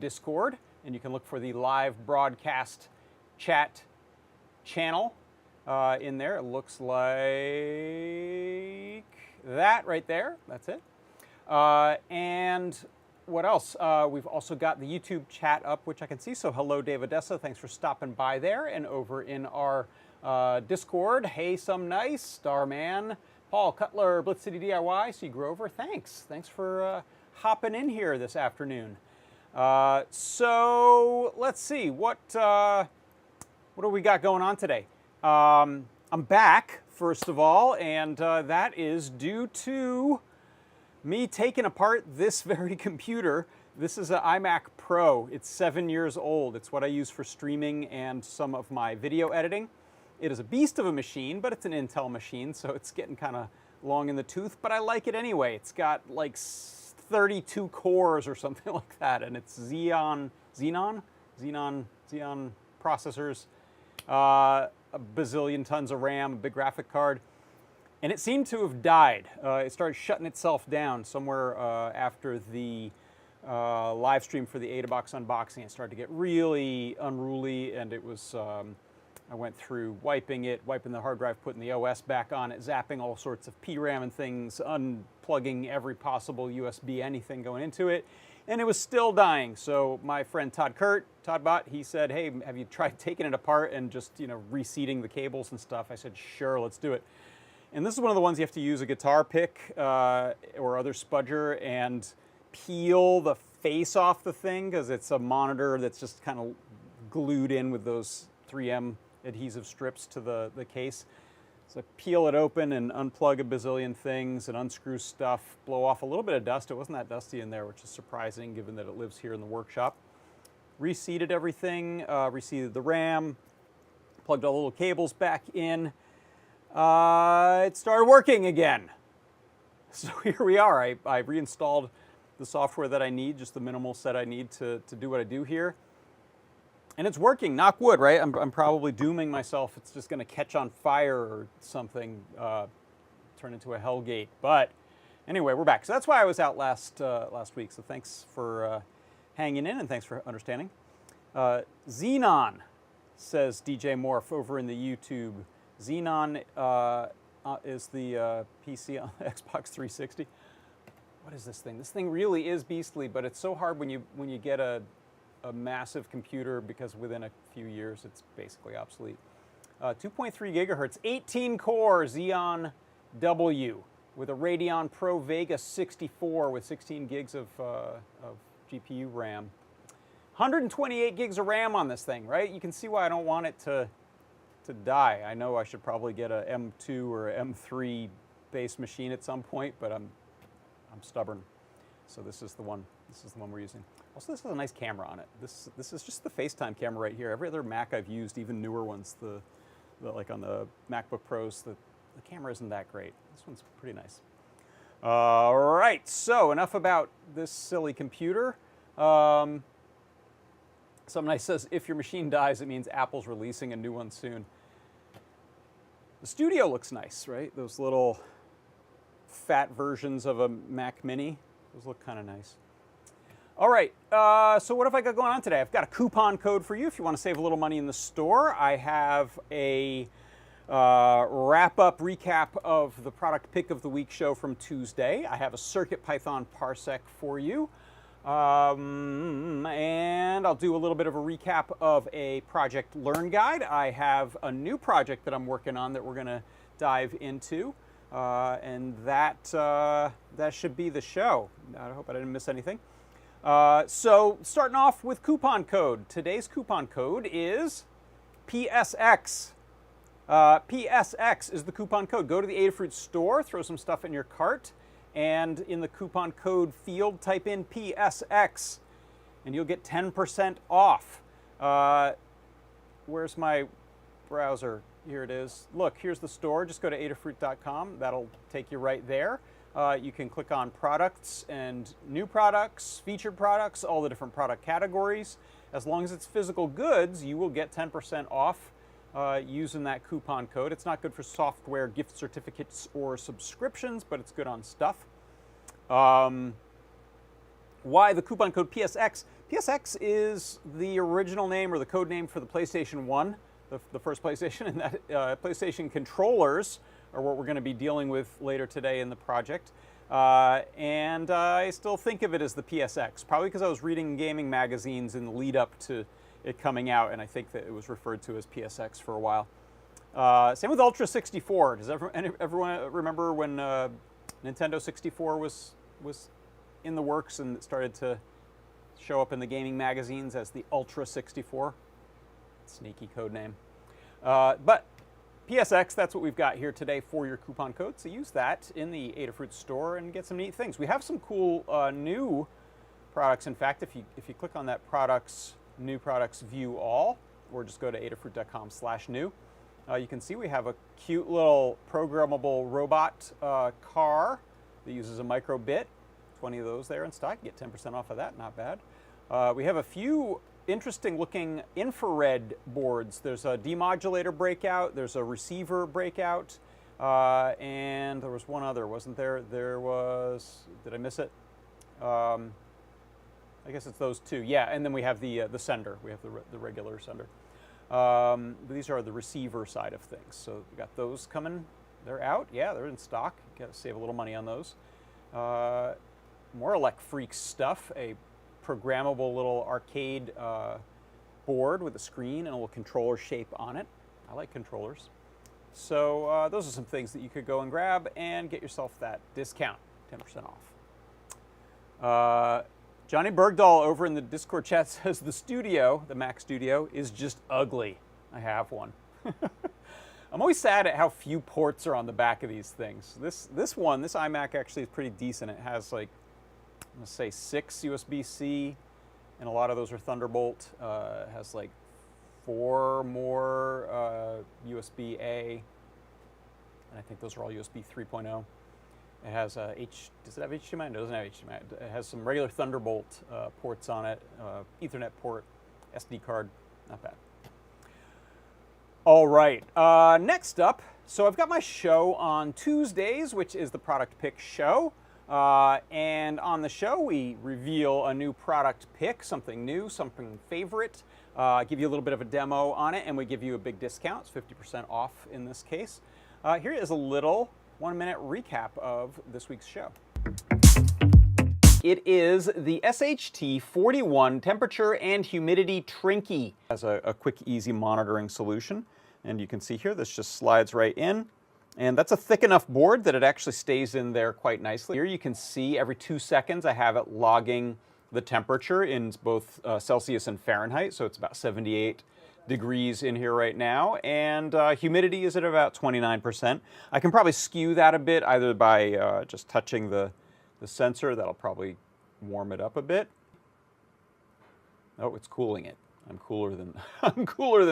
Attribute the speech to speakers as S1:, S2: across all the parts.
S1: Discord, and you can look for the live broadcast chat channel in there. It looks like that right there. That's it. And what else? We've also got the YouTube chat up, which I can see. So hello, Dave Odessa. Thanks for stopping by there. And over in our Discord, hey, some nice, Starman, Paul Cutler, Blitz City DIY, C. Grover. Thanks for hopping in here this afternoon. So let's see, what do we got going on today? I'm back, first of all, and that is due to me taking apart this very computer. This is an iMac Pro. It's 7 years old. It's what I use for streaming and some of my video editing. It is a beast of a machine, but it's an Intel machine, so it's getting kind of long in the tooth, but I like it anyway. It's got like 32 cores or something like that, and it's Xeon processors, a bazillion tons of RAM, a big graphic card, and it seemed to have died. It started shutting itself down somewhere after the live stream for the AdaBox unboxing. It started to get really unruly, and it was, I went through wiping the hard drive, putting the OS back on it, zapping all sorts of PRAM and things, unplugging every possible USB, anything going into it, and it was still dying. So my friend Toddbot, he said, hey, have you tried taking it apart and just, reseating the cables and stuff? I said, sure, let's do it. And this is one of the ones you have to use a guitar pick or other spudger and peel the face off the thing, because it's a monitor that's just kind of glued in with those 3M adhesive strips to the case. So peel it open and unplug a bazillion things and unscrew stuff, blow off a little bit of dust. It wasn't that dusty in there, which is surprising given that it lives here in the workshop. Reseated everything, reseated the RAM, plugged all the little cables back in. It started working again. So here we are. I reinstalled the software that I need, just the minimal set I need to do what I do here. And it's working, knock wood, right? I'm probably dooming myself. It's just going to catch on fire or something, turn into a hellgate. But anyway, we're back. So that's why I was out last week. So thanks for hanging in, and thanks for understanding. Xenon, says DJ Morph over in the YouTube. Xenon is the PC on the Xbox 360. What is this thing? This thing really is beastly, but it's so hard when you get a massive computer, because within a few years it's basically obsolete. 2.3 gigahertz, 18 core Xeon W with a Radeon Pro Vega 64 with 16 gigs of GPU RAM. 128 gigs of RAM on this thing, right? You can see why I don't want it to die. I know I should probably get a M2 or a M3 base machine at some point, but I'm stubborn. So this is the one. This is the one we're using. Also, this has a nice camera on it. This is just the FaceTime camera right here. Every other Mac I've used, even newer ones, like on the MacBook Pros, the camera isn't that great. This one's pretty nice. All right, so enough about this silly computer. Somebody says, if your machine dies, it means Apple's releasing a new one soon. The Studio looks nice, right? Those little fat versions of a Mac Mini. Those look kind of nice. All right, so what have I got going on today? I've got a coupon code for you if you want to save a little money in the store. I have a wrap-up recap of the product pick of the week show from Tuesday. I have a CircuitPython Parsec for you. And I'll do a little bit of a recap of a project learn guide. I have a new project that I'm working on that we're going to dive into. And that should be the show. I hope I didn't miss anything. So starting off with coupon code. Today's coupon code is PSX. PSX is the coupon code. Go to the Adafruit store, throw some stuff in your cart, and in the coupon code field, type in PSX, and you'll get 10% off. Where's my browser? Here it is. Look, here's the store. Just go to adafruit.com. That'll take you right there. You can click on products and new products, featured products, all the different product categories. As long as it's physical goods, you will get 10% off using that coupon code. It's not good for software, gift certificates, or subscriptions, but it's good on stuff. Why the coupon code PSX? PSX is the original name or the code name for the PlayStation 1, the first PlayStation, and that PlayStation controllers are what we're going to be dealing with later today in the project. And I still think of it as the PSX, probably because I was reading gaming magazines in the lead up to it coming out, and I think that it was referred to as PSX for a while. Same with Ultra 64. Does everyone remember when Nintendo 64 was in the works and it started to show up in the gaming magazines as the Ultra 64? Sneaky code name. But PSX, that's what we've got here today for your coupon code. So use that in the Adafruit store and get some neat things. We have some cool new products. In fact, if you click on that new products view all, or just go to adafruit.com/new, you can see we have a cute little programmable robot car that uses a microbit. 20 of those there in stock. Get 10% off of that. Not bad. We have a few interesting looking infrared boards. There's a demodulator breakout, there's a receiver breakout, and there was one other, wasn't there? There was, did I miss it? I guess it's those two. Yeah, and then we have the sender. We have the regular sender. These are the receiver side of things. So we got those coming. They're out. Yeah, they're in stock. Got to save a little money on those. More Elect Freaks stuff. A programmable little arcade board with a screen and a little controller shape on it. I like controllers. So those are some things that you could go and grab and get yourself that discount, 10% off. Johnny Bergdahl over in the Discord chat says the studio, the Mac Studio, is just ugly. I have one. I'm always sad at how few ports are on the back of these things. This iMac actually is pretty decent. It has like, let's say 6 USB-C, and a lot of those are Thunderbolt. It has like 4 more USB-A, and I think those are all USB 3.0. It has does it have HDMI? No, it doesn't have HDMI. It has some regular Thunderbolt ports on it, Ethernet port, SD card, not bad. All right, next up, so I've got my show on Tuesdays, which is the Product Pick Show. And on the show, we reveal a new product pick, something new, something favorite, give you a little bit of a demo on it, and we give you a big discount. It's 50% off in this case. Here is a little 1-minute recap of this week's show. It is the SHT41 Temperature and Humidity Trinky. It has a quick, easy monitoring solution. And you can see here, this just slides right in. And that's a thick enough board that it actually stays in there quite nicely. Here you can see every 2 seconds I have it logging the temperature in both Celsius and Fahrenheit. So it's about 78 degrees in here right now. And humidity is at about 29%. I can probably skew that a bit either by just touching the sensor. That'll probably warm it up a bit. Oh, it's cooling it. I'm cooler than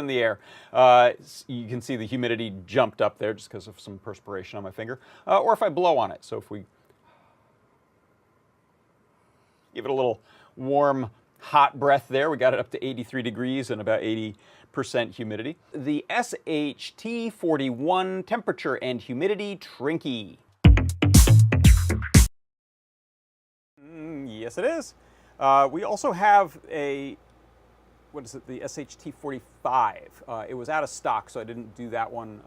S1: the air. You can see the humidity jumped up there just because of some perspiration on my finger. Or if I blow on it. So if we give it a little warm, hot breath there, we got it up to 83 degrees and about 80% humidity. The SHT41 Temperature and Humidity Trinky. Yes, it is. We also have a, what is it, the SHT45. It was out of stock, so I didn't do that one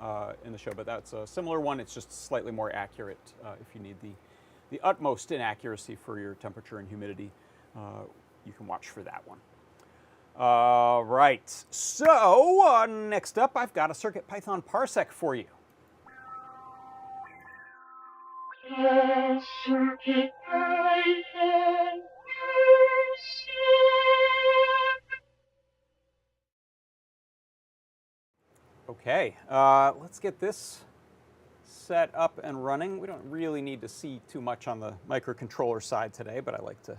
S1: in the show, but that's a similar one. It's just slightly more accurate if you need the utmost in accuracy for your temperature and humidity. You can watch for that one. All right, so next up, I've got a CircuitPython Parsec for you.
S2: CircuitPython Parsec.
S1: Okay, let's get this set up and running. We don't really need to see too much on the microcontroller side today, but I like to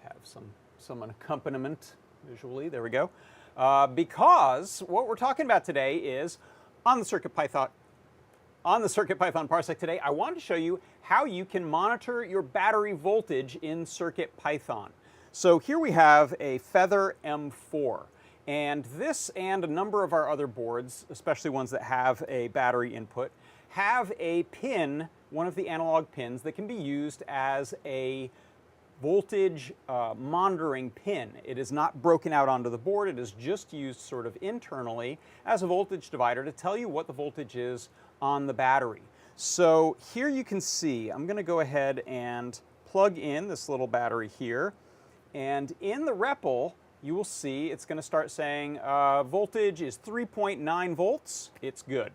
S1: have some accompaniment visually. There we go. Because what we're talking about today is on the CircuitPython Parsec today, I wanted to show you how you can monitor your battery voltage in CircuitPython. So here we have a Feather M4. And this and a number of our other boards, especially ones that have a battery input, have a pin, one of the analog pins, that can be used as a voltage monitoring pin. It is not broken out onto the board. It is just used sort of internally as a voltage divider to tell you what the voltage is on the battery. So here you can see, I'm going to go ahead and plug in this little battery here. And in the REPL, you will see it's going to start saying voltage is 3.9 volts. It's good.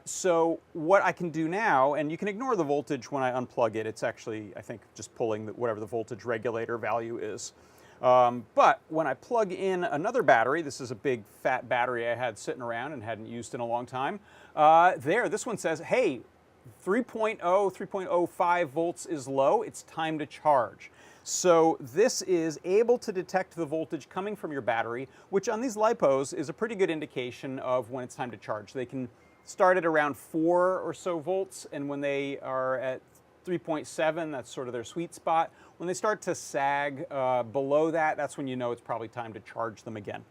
S1: So what I can do now, and you can ignore the voltage when I unplug it. It's actually, I think, just pulling whatever the voltage regulator value is. But when I plug in another battery, this is a big fat battery I had sitting around and hadn't used in a long time. This one says, hey, 3.05 volts is low. It's time to charge. So this is able to detect the voltage coming from your battery, which on these LiPos is a pretty good indication of when it's time to charge. They can start at around 4 or so volts, and when they are at 3.7, that's sort of their sweet spot. When they start to sag below that, that's when you know it's probably time to charge them again.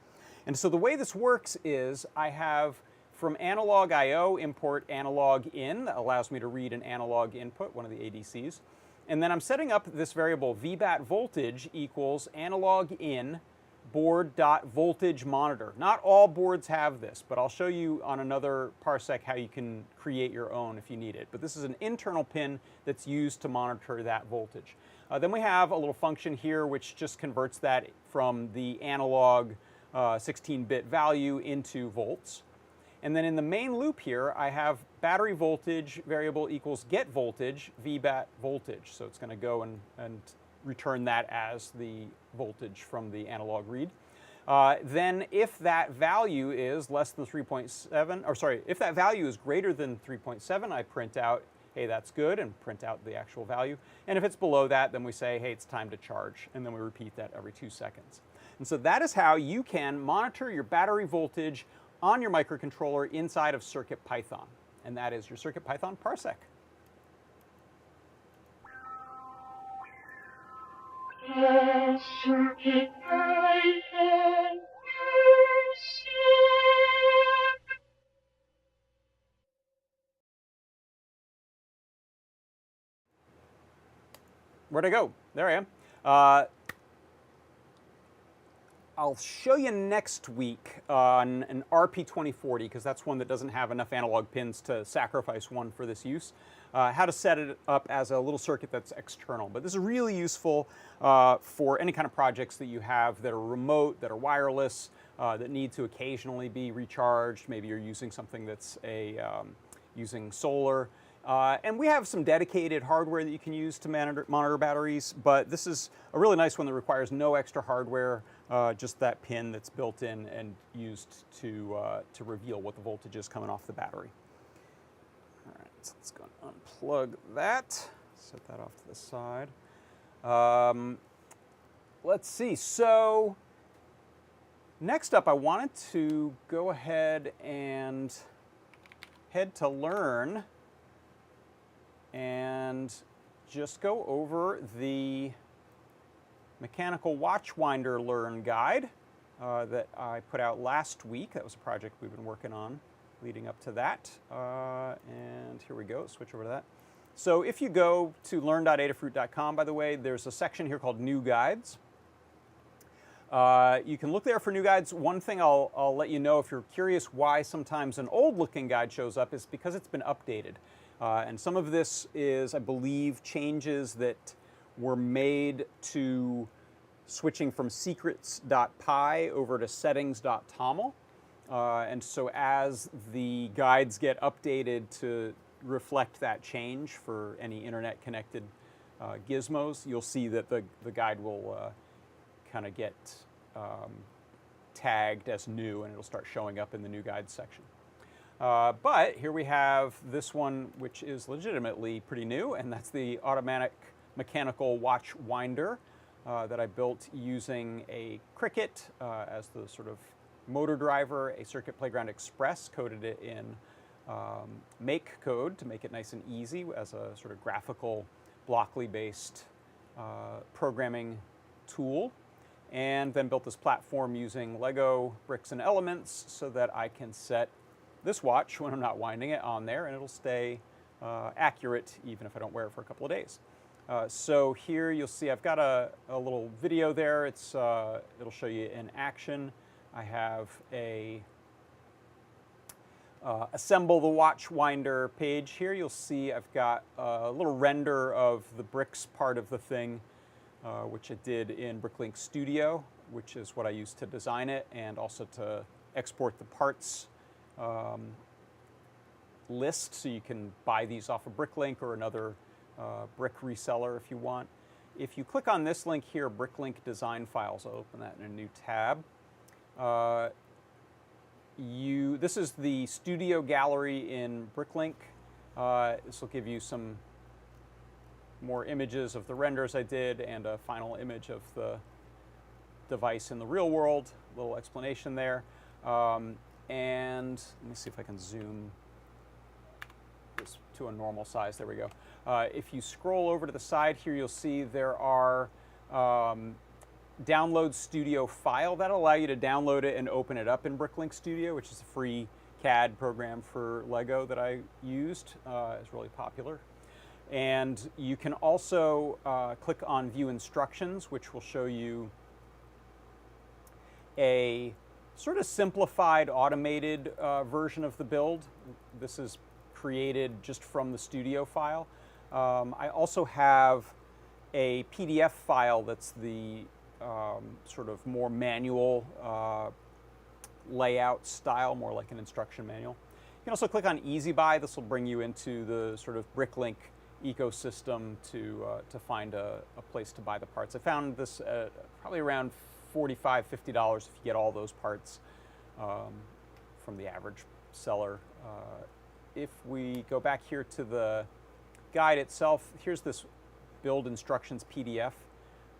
S1: And so the way this works is I have from analog I/O import analog in. That allows me to read an analog input, one of the ADCs. And then I'm setting up this variable VBAT voltage equals analog in board.voltage monitor. Not all boards have this, but I'll show you on another Parsec how you can create your own if you need it. But this is an internal pin that's used to monitor that voltage. Then we have a little function here which just converts that from the analog 16-bit value into volts. And then in the main loop here, I have battery voltage variable equals get voltage, VBAT voltage. So it's going to go and return that as the voltage from the analog read. Then if that value is less than 3.7, or sorry, if that value is greater than 3.7, I print out, hey, that's good, and print out the actual value. And if it's below that, then we say, hey, it's time to charge. And then we repeat that every 2 seconds. And so that is how you can monitor your battery voltage on your microcontroller inside of CircuitPython. And that is your CircuitPython Parsec.
S2: CircuitPython Parsec.
S1: Where'd I go? There I am. I'll show you next week on an RP2040, because that's one that doesn't have enough analog pins to sacrifice one for this use, how to set it up as a little circuit that's external. But this is really useful for any kind of projects that you have that are remote, that are wireless, that need to occasionally be recharged. Maybe you're using something that's using solar. And we have some dedicated hardware that you can use to monitor batteries, but this is a really nice one that requires no extra hardware, just that pin that's built in and used to reveal what the voltage is coming off the battery. All right, so let's go and unplug that, set that off to the side. Let's see, so next up I wanted to go ahead and head to Learn and just go over the Mechanical Watch Winder Learn guide that I put out last week. That was a project we've been working on leading up to that. And here we go, switch over to that. So if you go to learn.adafruit.com, by the way, there's a section here called New Guides. You can look there for new guides. One thing I'll let you know if you're curious why sometimes an old-looking guide shows up is because it's been updated. And some of this is, I believe, changes that were made to switching from secrets.py over to settings.toml. And so as the guides get updated to reflect that change for any internet-connected gizmos, you'll see that the guide will kind of get tagged as new, and it'll start showing up in the new guides section. But here we have this one, which is legitimately pretty new, and that's the automatic mechanical watch winder that I built using a Cricut as the sort of motor driver, a Circuit Playground Express, coded it in make code to make it nice and easy as a sort of graphical, Blockly-based programming tool, and then built this platform using Lego bricks and elements so that I can set this watch, when I'm not winding it, on there, and it'll stay accurate even if I don't wear it for a couple of days. So here you'll see I've got a little video there. It'll show you in action. I have a assemble the watch winder page here. You'll see I've got a little render of the bricks part of the thing, which I did in Bricklink Studio, which is what I used to design it, and also to export the parts list, so you can buy these off of Bricklink or another brick reseller if you want. If you click on this link here, Bricklink Design Files, I'll open that in a new tab. This is the studio gallery in Bricklink. This will give you some more images of the renders I did and a final image of the device in the real world. A little explanation there. And let me see if I can zoom this to a normal size. There we go. If you scroll over to the side here, you'll see there are download studio file. That'll allow you to download it and open it up in Bricklink Studio, which is a free CAD program for Lego that I used. It's really popular. And you can also click on View Instructions, which will show you a sort of simplified, automated version of the build. This is created just from the studio file. I also have a PDF file that's the sort of more manual layout style, more like an instruction manual. You can also click on Easy Buy. This will bring you into the sort of Bricklink ecosystem to find a place to buy the parts. I found this at probably around $45, $50 if you get all those parts from the average seller. If we go back here to the guide itself, here's this build instructions PDF.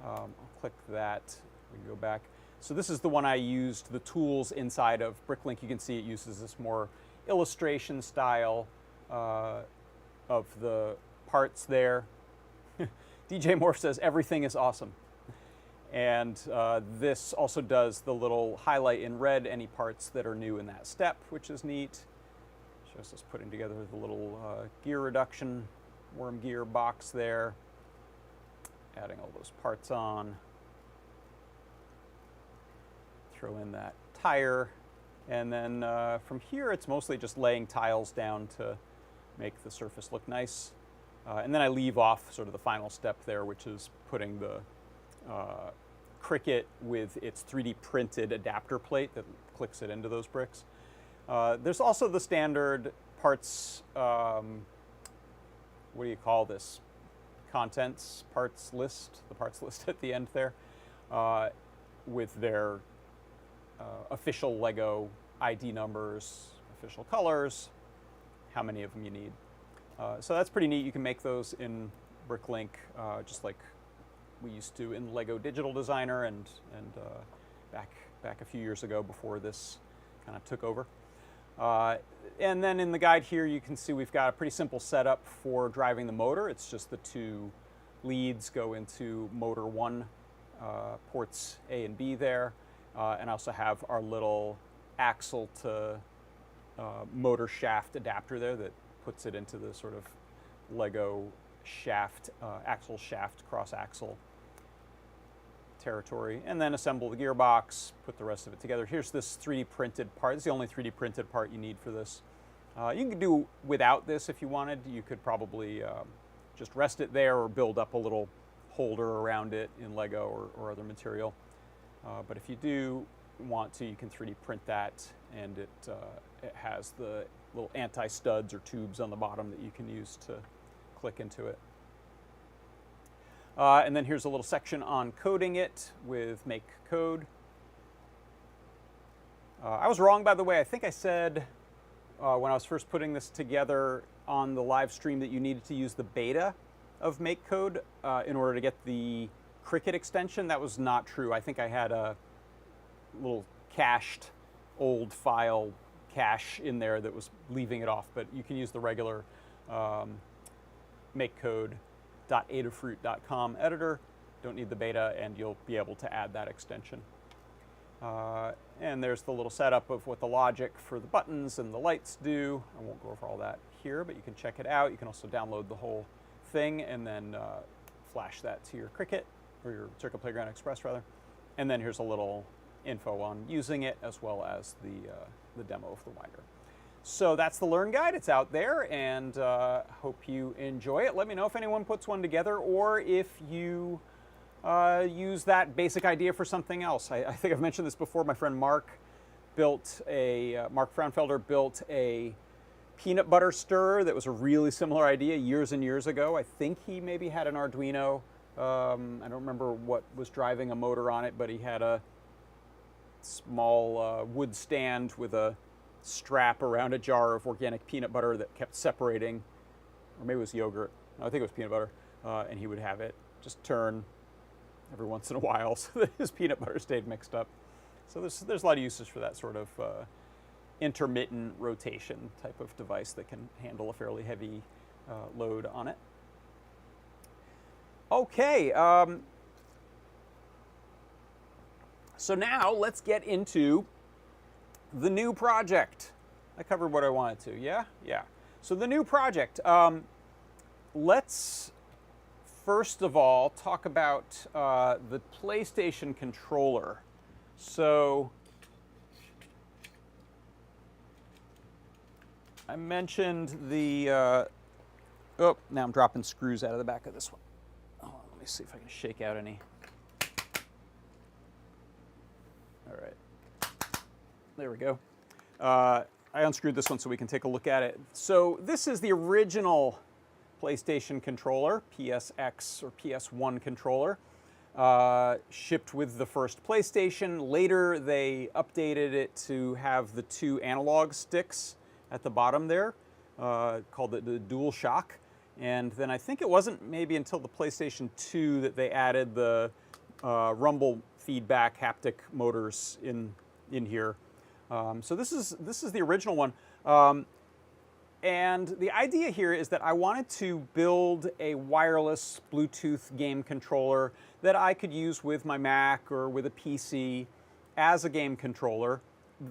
S1: I'll click that. We can go back. So this is the one I used, the tools inside of Bricklink. You can see it uses this more illustration style of the parts there. DJ Morph says everything is awesome. And this also does the little highlight in red any parts that are new in that step, which is neat. Shows us putting together the little gear reduction worm gear box there. Adding all those parts on. Throw in that tire. And then from here, it's mostly just laying tiles down to make the surface look nice. And then I leave off sort of the final step there, which is putting the Cricut with its 3D printed adapter plate that clicks it into those bricks. There's also the standard parts, what do you call this? Contents, parts list, the parts list at the end there, with their official Lego ID numbers, official colors, how many of them you need. So that's pretty neat. You can make those in Bricklink, just like we used to in Lego Digital Designer and back a few years ago before this kind of took over. And then in the guide here, you can see we've got a pretty simple setup for driving the motor. It's just the two leads go into motor 1, ports A and B there. And I also have our little axle to motor shaft adapter there that puts it into the sort of Lego shaft, axle shaft, cross axle territory, and then assemble the gearbox, put the rest of it together. Here's this 3D printed part. It's the only 3D printed part you need for this. You can do without this if you wanted. You could probably just rest it there or build up a little holder around it in Lego or other material. But if you do want to, you can 3D print that, and it has the little anti-studs or tubes on the bottom that you can use to click into it. And then here's a little section on coding it with make code. I was wrong, by the way. I think I said when I was first putting this together on the live stream that you needed to use the beta of make code in order to get the Cricut extension. That was not true. I think I had a little cached old file cache in there that was leaving it off, but you can use the regular makecode.adafruit.com editor. Don't need the beta, and you'll be able to add that extension. And there's the little setup of what the logic for the buttons and the lights do. I won't go over all that here, but you can check it out. You can also download the whole thing and then flash that to your Cricut, or your Circuit Playground Express rather. And then here's a little info on using it, as well as the demo of the winder. So that's the Learn Guide. It's out there, and hope you enjoy it. Let me know if anyone puts one together, or if you use that basic idea for something else. I think I've mentioned this before. My friend Mark Fraunfelder built a peanut butter stirrer that was a really similar idea years and years ago. I think he maybe had an Arduino. I don't remember what was driving a motor on it, but he had a small wood stand with a strap around a jar of organic peanut butter that kept separating, or maybe it was yogurt. No, I think it was peanut butter, and he would have it just turn every once in a while so that his peanut butter stayed mixed up. So there's a lot of uses for that sort of intermittent rotation type of device that can handle a fairly heavy load on it. Okay, so now let's get into the new project. I covered what I wanted to, yeah? Yeah. So the new project. Let's first of all talk about the PlayStation controller. So I mentioned the, oh, now I'm dropping screws out of the back of this one. Oh, let me see if I can shake out any. All right. There we go. I unscrewed this one so we can take a look at it. So this is the original PlayStation controller, PSX or PS1 controller, shipped with the first PlayStation. Later they updated it to have the two analog sticks at the bottom there, called the DualShock. And then I think it wasn't maybe until the PlayStation 2 that they added the rumble feedback haptic motors in here. So this is the original one. And the idea here is that I wanted to build a wireless Bluetooth game controller that I could use with my Mac or with a PC as a game controller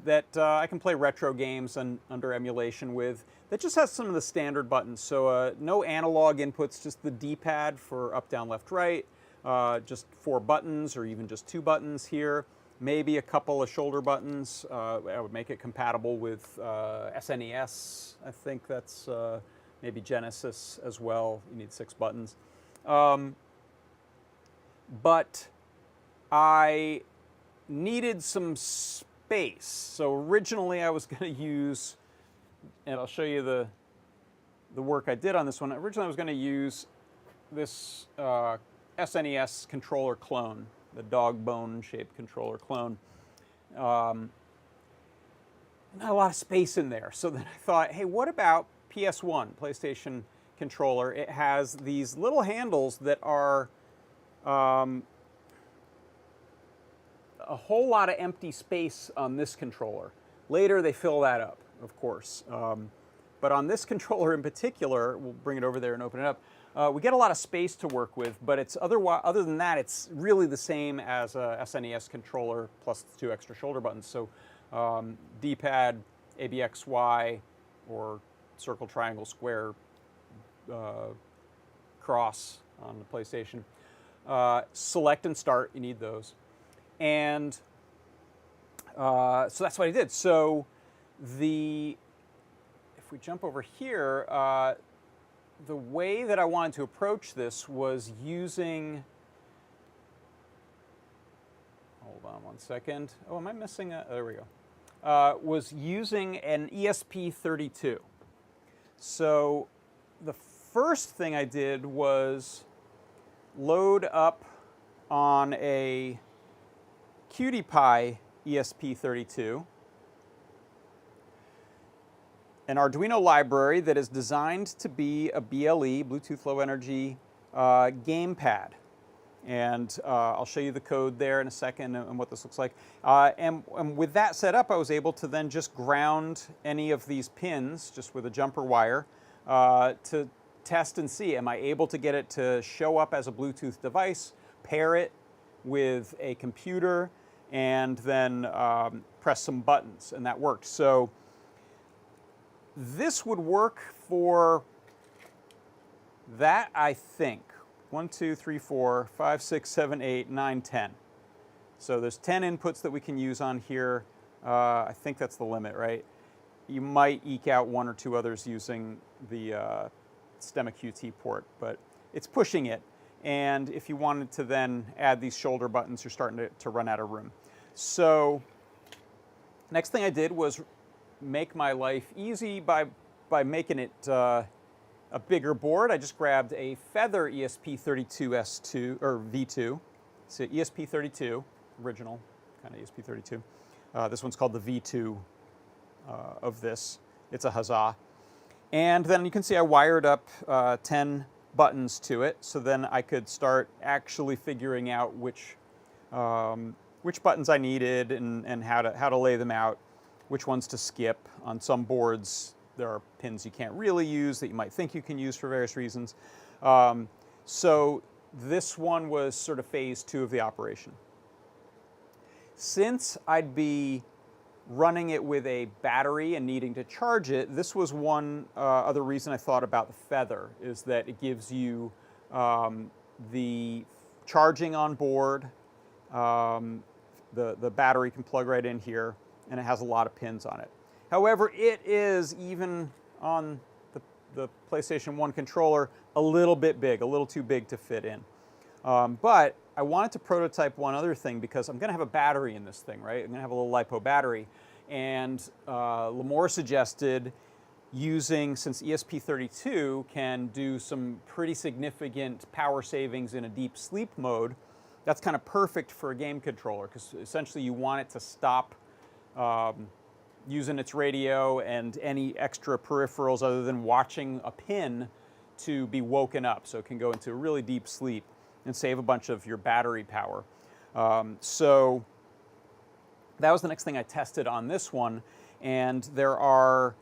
S1: that I can play retro games under emulation with, that just has some of the standard buttons. So no analog inputs, just the D-pad for up, down, left, right, just 4 buttons or even just 2 buttons here, maybe a couple of shoulder buttons. I would make it compatible with SNES. I think that's maybe Genesis as well. You need 6 buttons. But I needed some space. So originally I was going to use, and I'll show you the work I did on this one. Originally I was going to use this SNES controller clone, the dog bone shaped controller clone. Not a lot of space in there. So then I thought, hey, what about PS1, PlayStation controller? It has these little handles that are a whole lot of empty space on this controller. Later they fill that up, of course. But on this controller in particular, we'll bring it over there and open it up, we get a lot of space to work with, but it's other than that, it's really the same as a SNES controller plus the 2 extra shoulder buttons. So D-pad, ABXY, or circle, triangle, square, cross on the PlayStation. Select and start, you need those. And so that's what I did. So if we jump over here, the way that I wanted to approach this was using, hold on one second. Oh, am I missing a, there we go. Was using an ESP32. So the first thing I did was load up on a CircuitPython ESP32, an Arduino library that is designed to be a BLE, Bluetooth Low Energy, gamepad. And I'll show you the code there in a second and what this looks like. And with that set up, I was able to then just ground any of these pins, just with a jumper wire, to test and see, am I able to get it to show up as a Bluetooth device, pair it with a computer, and then press some buttons, and that worked. So this would work for that, I think. 1, 2, 3, 4, 5, 6, 7, 8, 9, 10. So there's 10 inputs that we can use on here. I think that's the limit, right? You might eke out 1 or 2 others using the stemma QT port, but it's pushing it. And if you wanted to then add these shoulder buttons, you're starting to run out of room. So next thing I did was make my life easy by making it a bigger board. I just grabbed a Feather ESP32S2 or V2. It's an ESP32 original kind of ESP32. This one's called the V2 of this. It's a Huzzah. And then you can see I wired up 10 buttons to it, so then I could start actually figuring out which buttons I needed and how to lay them out, which ones to skip. On some boards, there are pins you can't really use that you might think you can use for various reasons. So this one was sort of phase 2 of the operation. Since I'd be running it with a battery and needing to charge it, this was one other reason I thought about the Feather, is that it gives you the charging on board. The battery can plug right in here, and it has a lot of pins on it. However, it is, even on the PlayStation 1 controller, a little bit big, a little too big to fit in. But I wanted to prototype one other thing, because I'm going to have a battery in this thing, right? I'm going to have a little LiPo battery. And Lamore suggested using, since ESP32 can do some pretty significant power savings in a deep sleep mode, that's kind of perfect for a game controller, because essentially you want it to stop using its radio and any extra peripherals other than watching a pin to be woken up, so it can go into a really deep sleep and save a bunch of your battery power. So that was the next thing I tested on this one, and there are,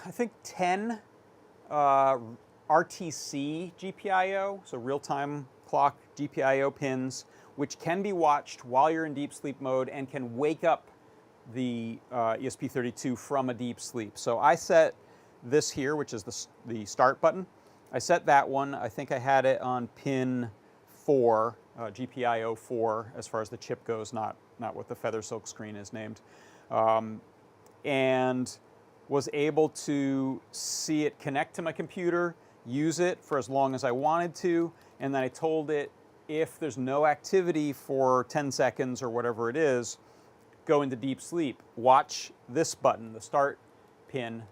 S1: I think, 10 RTC GPIO, so real-time clock GPIO pins, which can be watched while you're in deep sleep mode and can wake up the ESP32 from a deep sleep. So I set this here, which is the start button. I set that one. I think I had it on pin 4, GPIO 4, as far as the chip goes, not what the Feather Silk screen is named. And was able to see it connect to my computer, use it for as long as I wanted to, and then I told it, if there's no activity for 10 seconds or whatever it is, go into deep sleep. Watch this button, the start pin,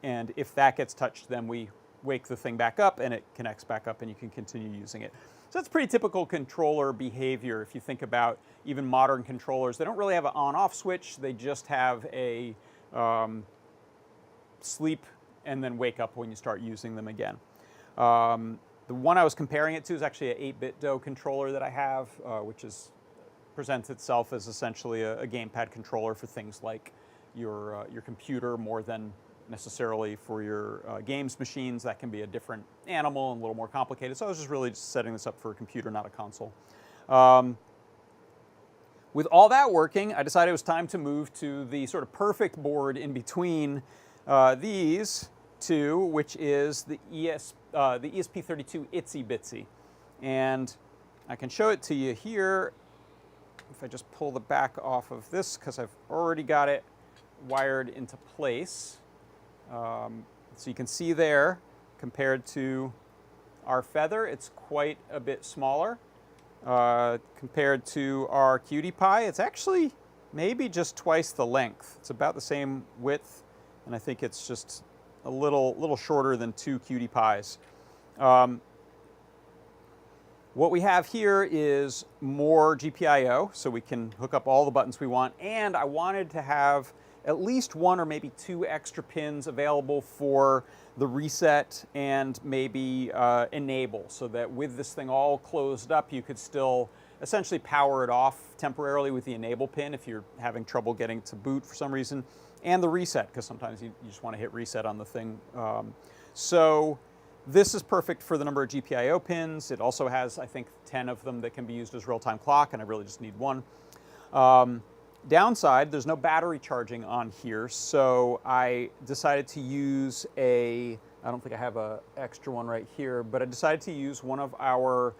S1: and if that gets touched, then we wake the thing back up and it connects back up and you can continue using it. So that's pretty typical controller behavior. If you think about even modern controllers, they don't really have an on-off switch. They just have a sleep and then wake up when you start using them again. The one I was comparing it to is actually an 8-bit DOE controller that I have, which presents itself as essentially a gamepad controller for things like your computer more than necessarily for your games machines. That can be a different animal and a little more complicated. So I was just really setting this up for a computer, not a console. With all that working, I decided it was time to move to the sort of perfect board in between these two, which is the ESP32 Itsy Bitsy. And I can show it to you here if I just pull the back off of this, because I've already got it wired into place. So you can see there, compared to our Feather, it's quite a bit smaller. Compared to our Cutie Pie, it's actually maybe just twice the length. It's about the same width, and I think it's just a little shorter than 2 Cutie Pies. What we have here is more GPIO, so we can hook up all the buttons we want, and I wanted to have at least 1 or maybe 2 extra pins available for the reset and maybe enable, so that with this thing all closed up, you could still essentially power it off temporarily with the enable pin if you're having trouble getting to boot for some reason, and the reset, because sometimes you just want to hit reset on the thing. So this is perfect for the number of GPIO pins. It also has, I think, 10 of them that can be used as real-time clock, and I really just need 1. Downside, there's no battery charging on here, so I decided to use a I don't think I have an extra one right here, but I decided to use one of our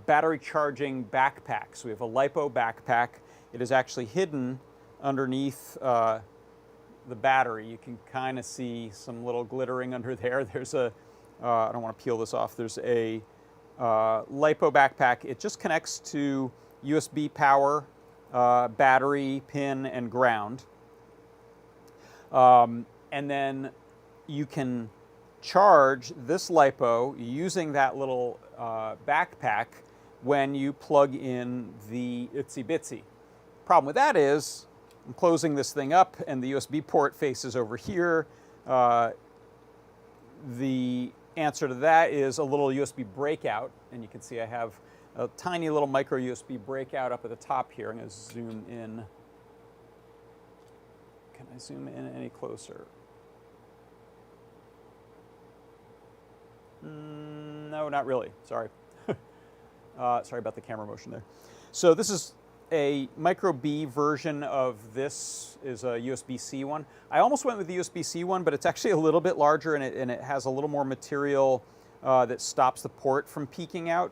S1: battery charging backpacks. We have a LiPo backpack. It is actually hidden underneath the battery. You can kind of see some little glittering under there. There's a, I don't want to peel this off, there's a LiPo backpack. It just connects to USB power, battery, pin, and ground. And then you can charge this LiPo using that little backpack when you plug in the Itsy Bitsy. Problem with that is, I'm closing this thing up and the USB port faces over here. The answer to that is a little USB breakout, and you can see I have a tiny little micro USB breakout up at the top here. I'm going to zoom in. Can I zoom in any closer? No, not really. Sorry. Sorry about the camera motion there. So this is a micro B version of this, is a USB-C one. I almost went with the USB-C one, but it's actually a little bit larger, and it has a little more material that stops the port from peeking out.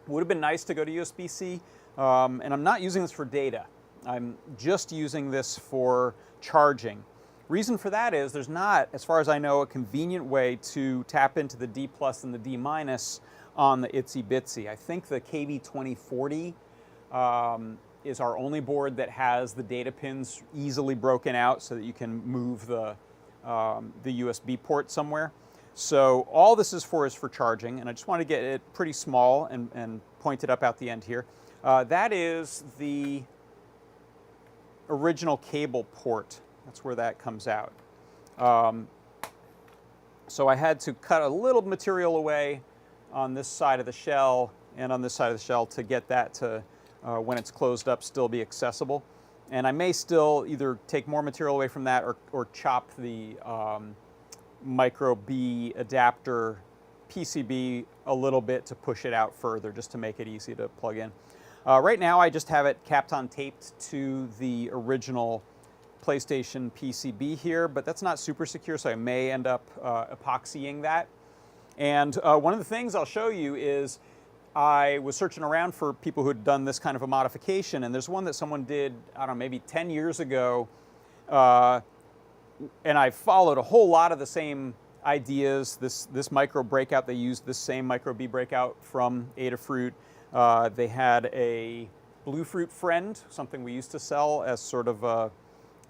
S1: Would have been nice to go to USB-C, and I'm not using this for data. I'm just using this for charging. Reason for that is there's not, as far as I know, a convenient way to tap into the D+ and the D- on the Itsy Bitsy. I think the KB2040 is our only board that has the data pins easily broken out so that you can move the USB port somewhere. So all this is for charging, and I just want to get it pretty small and point it up out the end here. That is the original cable port. That's where that comes out. So I had to cut a little material away on this side of the shell and on this side of the shell to get that to, when it's closed up, still be accessible. And I may still either take more material away from that or chop the micro B adapter PCB a little bit to push it out further, just to make it easy to plug in. Right now I just have it Kapton taped to the original PlayStation PCB here, but that's not super secure, so I may end up epoxying that. And one of the things I'll show you is I was searching around for people who had done this kind of a modification, and there's one that someone did, I don't know, maybe 10 years ago, and I followed a whole lot of the same ideas. This micro breakout, they used this same micro B breakout from Adafruit. They had a Bluefruit Friend, something we used to sell as sort of a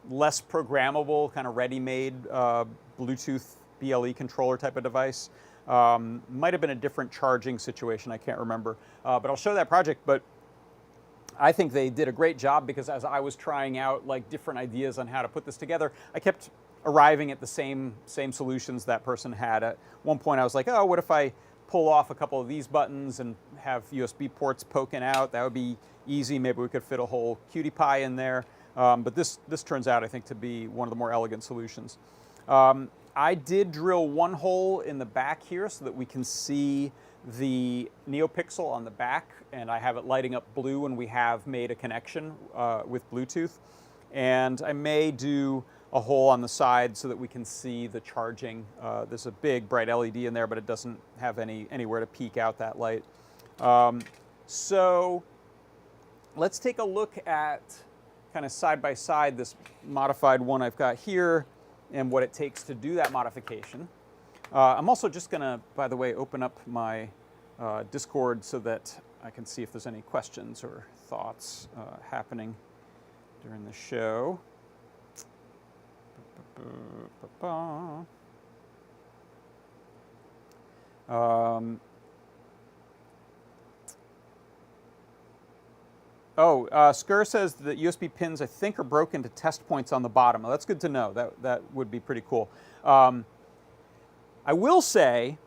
S1: less programmable, kind of ready-made Bluetooth BLE controller type of device. Might have been a different charging situation, I can't remember. But I'll show that project. But I think they did a great job, because as I was trying out like different ideas on how to put this together, I kept arriving at the same solutions that person had. At one point I was like, oh, what if I pull off a couple of these buttons and have USB ports poking out? That would be easy. Maybe we could fit a whole cutie pie in there. But this turns out, I think, to be one of the more elegant solutions. I did drill one hole in the back here so that we can see the NeoPixel on the back, and I have it lighting up blue when we have made a connection with Bluetooth. And I may do a hole on the side so that we can see the charging. There's a big bright LED in there, but it doesn't have anywhere to peek out that light. So let's take a look at kind of side by side this modified one I've got here and what it takes to do that modification. I'm also just going to, by the way, open up my Discord so that I can see if there's any questions or thoughts happening during the show. Skur says that USB pins, I think, are broken to test points on the bottom. Well, that's good to know. That would be pretty cool. I will say,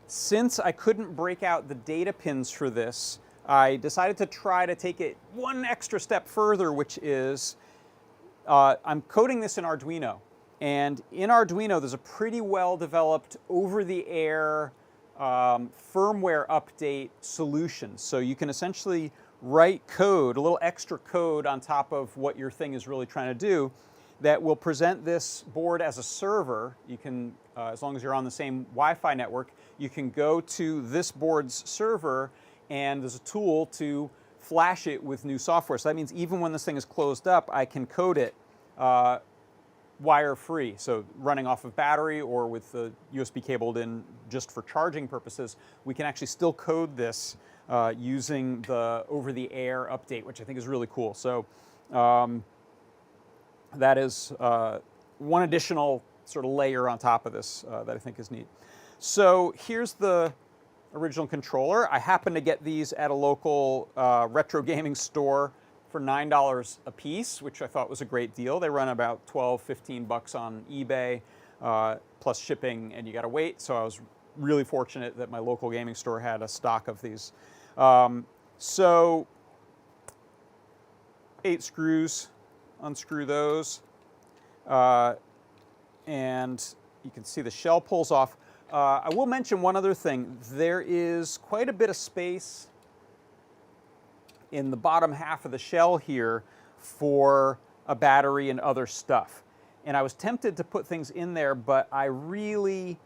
S1: since I couldn't break out the data pins for this, I decided to try to take it one extra step further, which is I'm coding this in Arduino. And in Arduino, there's a pretty well-developed over-the-air firmware update solution. So you can essentially write code, a little extra code on top of what your thing is really trying to do, that will present this board as a server. You can, as long as you're on the same Wi-Fi network, you can go to this board's server, and there's a tool to flash it with new software. So that means even when this thing is closed up, I can code it wire-free, so running off of battery or with the USB cabled in just for charging purposes. We can actually still code this using the over-the-air update, which I think is really cool. So that is one additional sort of layer on top of this that I think is neat. So here's the original controller. I happened to get these at a local retro gaming store for $9 a piece, which I thought was a great deal. They run about 12, 15 bucks on eBay, plus shipping, and you gotta wait. So I was really fortunate that my local gaming store had a stock of these. So 8 screws, unscrew those, and you can see the shell pulls off. I will mention one other thing. There is quite a bit of space in the bottom half of the shell here for a battery and other stuff. And I was tempted to put things in there, but I really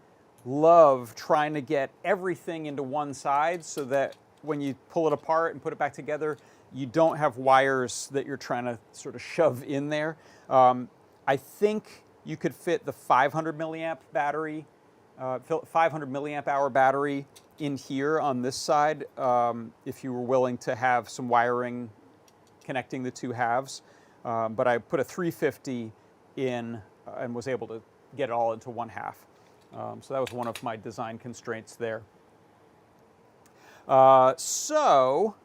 S1: love trying to get everything into one side so that when you pull it apart and put it back together, you don't have wires that you're trying to sort of shove in there. I think you could fit the 500 milliamp battery, 500 milliamp hour battery in here on this side if you were willing to have some wiring connecting the two halves. But I put a 350 in and was able to get it all into one half. So that was one of my design constraints there. So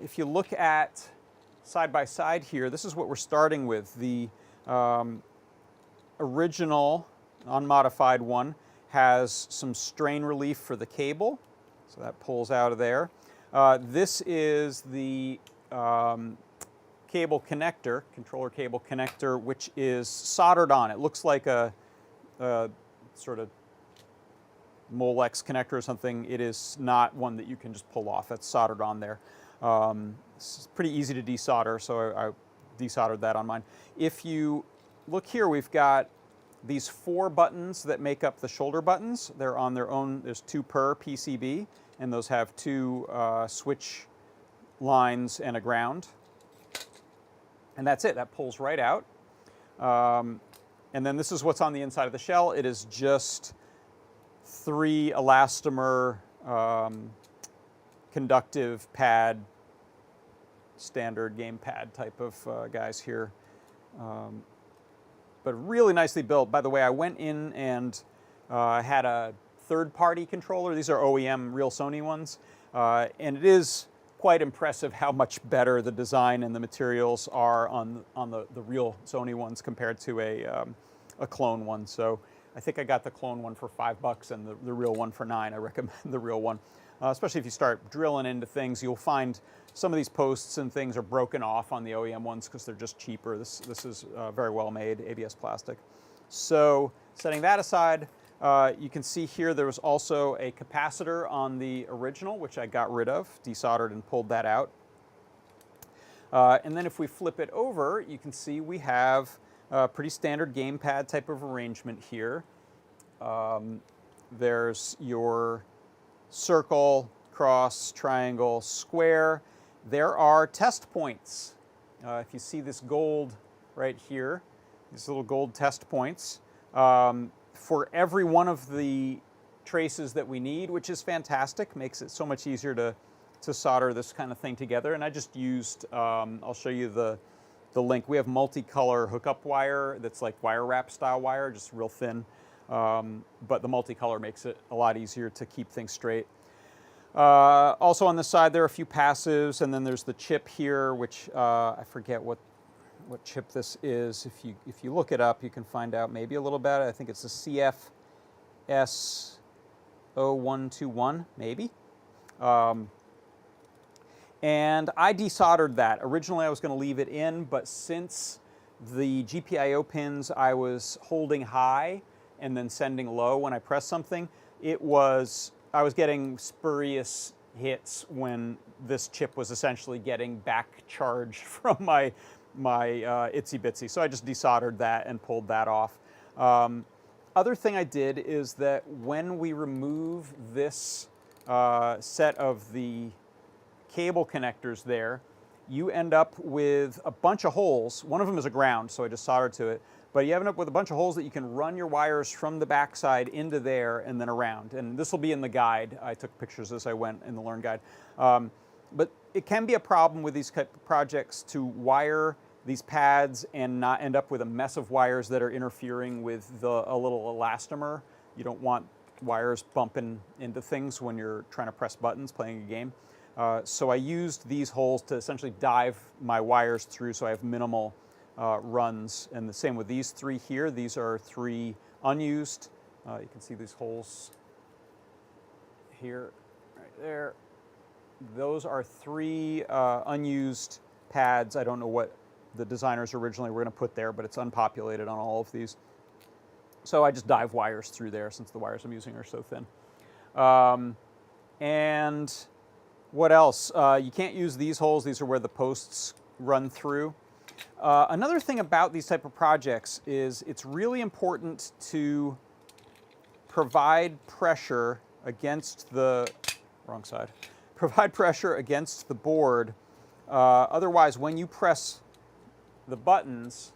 S1: if you look at side by side here, this is what we're starting with. The original unmodified one has some strain relief for the cable, so that pulls out of there. This is the cable connector, controller cable connector, which is soldered on. It looks like a sort of Molex connector or something. It is not one that you can just pull off. It's soldered on there. It's pretty easy to desolder, so I desoldered that on mine. If you look here, we've got these 4 buttons that make up the shoulder buttons. They're on their own. There's 2 per PCB, and those have 2 switch lines and a ground. And that's it. That pulls right out. And then this is what's on the inside of the shell. It is just 3 elastomer conductive pad, standard game pad type of guys here. But really nicely built. By the way, I went in and had a third-party controller. These are OEM real Sony ones. And it is quite impressive how much better the design and the materials are on the real Sony ones compared to a clone one. So I think I got the clone one for $5 and the real one for $9. I recommend the real one. Especially if you start drilling into things, you'll find some of these posts and things are broken off on the OEM ones because they're just cheaper. This is very well made ABS plastic. So setting that aside, you can see here there was also a capacitor on the original, which I got rid of, desoldered and pulled that out. And then if we flip it over, you can see we have a pretty standard gamepad type of arrangement here. There's your circle, cross, triangle, square. There are test points. If you see this gold right here, these little gold test points, for every one of the traces that we need, which is fantastic, makes it so much easier to solder this kind of thing together. And I just used, I'll show you the link. We have multicolor hookup wire that's like wire wrap style wire, just real thin. But the multicolor makes it a lot easier to keep things straight. Also on the side there are a few passives, and then there's the chip here, which I forget what chip this is. If you look it up, you can find out maybe a little bit. I think it's the CFS0121, maybe. And I desoldered that. Originally I was going to leave it in, but since the GPIO pins I was holding high and then sending low when I pressed something, I was getting spurious hits when this chip was essentially getting back charge from my my itsy bitsy. So I just desoldered that and pulled that off. Other thing I did is that when we remove this set of the cable connectors there, you end up with a bunch of holes. One of them is a ground, so I just soldered to it. But you end up with a bunch of holes that you can run your wires from the backside into there and then around. And this will be in the guide. I took pictures as I went in the Learn guide. But it can be a problem with these type of projects to wire these pads and not end up with a mess of wires that are interfering with a little elastomer. You don't want wires bumping into things when you're trying to press buttons playing a game. So I used these holes to essentially dive my wires through so I have minimal runs. And the same with these three here. These are three unused. You can see these holes here, right there. Those are three unused pads. I don't know what the designers originally were going to put there, but it's unpopulated on all of these. So I just dive wires through there since the wires I'm using are so thin. And what else? You can't use these holes. These are where the posts run through. Another thing about these type of projects is it's really important to provide pressure against the wrong side. Provide pressure against the board. Otherwise, when you press the buttons,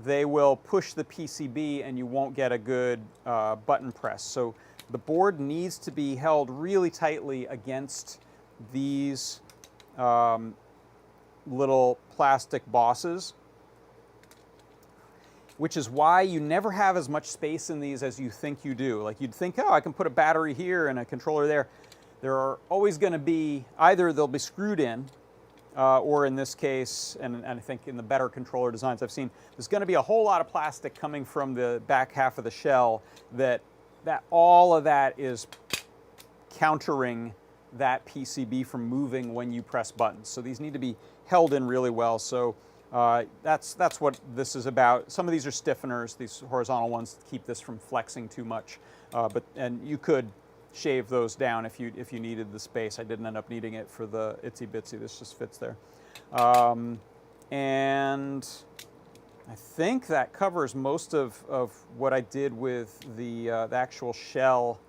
S1: they will push the PCB and you won't get a good button press. So the board needs to be held really tightly against these little plastic bosses, which is why you never have as much space in these as you think you do. Like you'd think, oh, I can put a battery here and a controller there. There are always going to be, either they'll be screwed in, or in this case, and I think in the better controller designs I've seen, there's going to be a whole lot of plastic coming from the back half of the shell that all of that is countering that PCB from moving when you press buttons. So these need to be held in really well. So that's what this is about. Some of these are stiffeners, these horizontal ones keep this from flexing too much. And you could shave those down if you needed the space. I didn't end up needing it for the itsy bitsy. This just fits there. And I think that covers most of what I did with the actual shell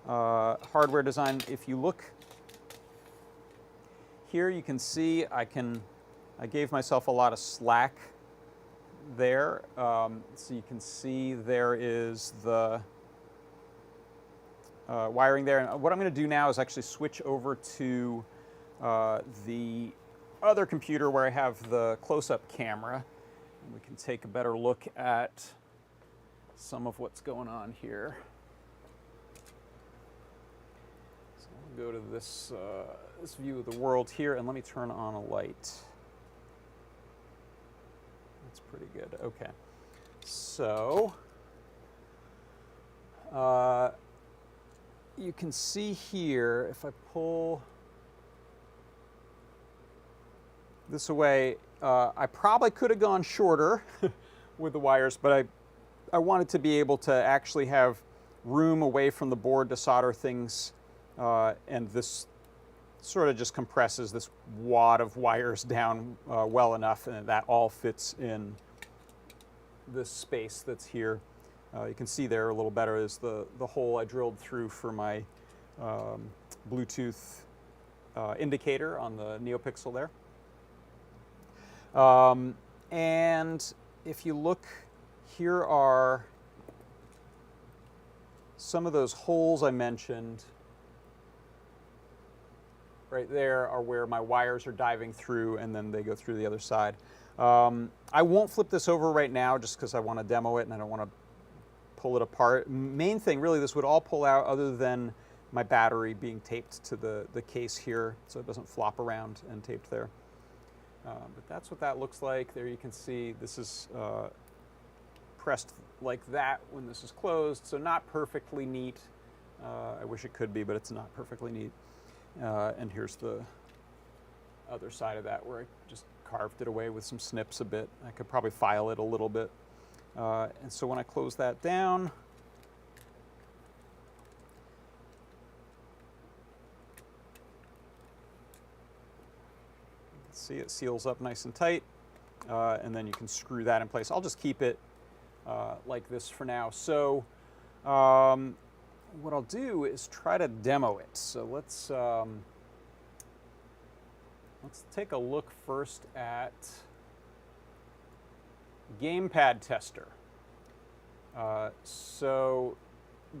S1: hardware design. If you look here, you can see I gave myself a lot of slack there. So you can see there is the wiring there. And what I'm going to do now is actually switch over to the other computer where I have the close-up camera. And we can take a better look at some of what's going on here. So I'll go to this, this view of the world here, and let me turn on a light. That's pretty good. Okay. So you can see here, if I pull this away, I probably could have gone shorter with the wires, but I wanted to be able to actually have room away from the board to solder things, and this sort of just compresses this wad of wires down well enough, and that all fits in this space that's here. You can see there a little better is the hole I drilled through for my Bluetooth indicator on the NeoPixel there. And if you look, here are some of those holes I mentioned. Right there are where my wires are diving through, and then they go through the other side. I won't flip this over right now just because I want to demo it and I don't want to pull it apart. Main thing, really, this would all pull out other than my battery being taped to the case here so it doesn't flop around and taped there. But that's what that looks like. There you can see this is pressed like that when this is closed, so not perfectly neat. I wish it could be, but it's not perfectly neat. And here's the other side of that where I just carved it away with some snips a bit. I could probably file it a little bit. And so when I close that down, you can See, it seals up nice and tight, and then you can screw that in place. I'll just keep it like this for now. So what I'll do is try to demo it. So let's take a look first at Gamepad Tester. So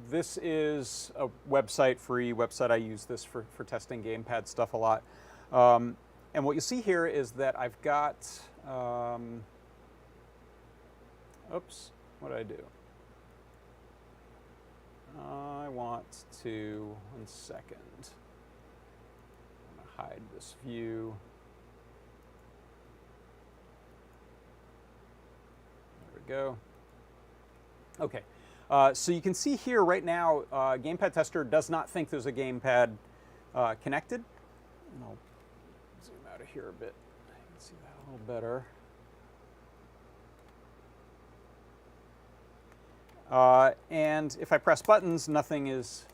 S1: this is a website, free website. I use this for testing gamepad stuff a lot. And what you see here is that I've got, oops, what did I do? I want to, 1 second. I'm gonna hide this view. There we go. Okay, so you can see here right now, Gamepad Tester does not think there's a gamepad connected. And I'll zoom out of here a bit. I can see that a little better. And if I press buttons, nothing is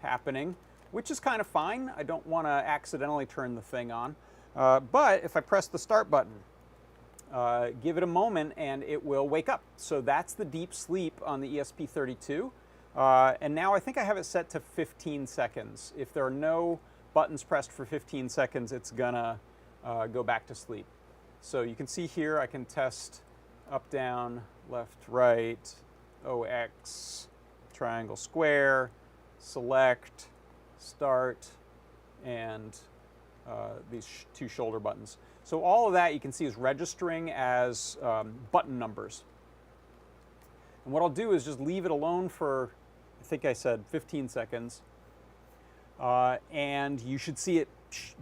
S1: happening, which is kind of fine. I don't want to accidentally turn the thing on. But if I press the start button, give it a moment and it will wake up. So that's the deep sleep on the ESP32. And now I think I have it set to 15 seconds. If there are no buttons pressed for 15 seconds, it's gonna go back to sleep. So you can see here I can test up, down, left, right, OX, triangle, square, select, start, and these two shoulder buttons. So all of that you can see is registering as button numbers. And what I'll do is just leave it alone for, I think I said 15 seconds. And you should see it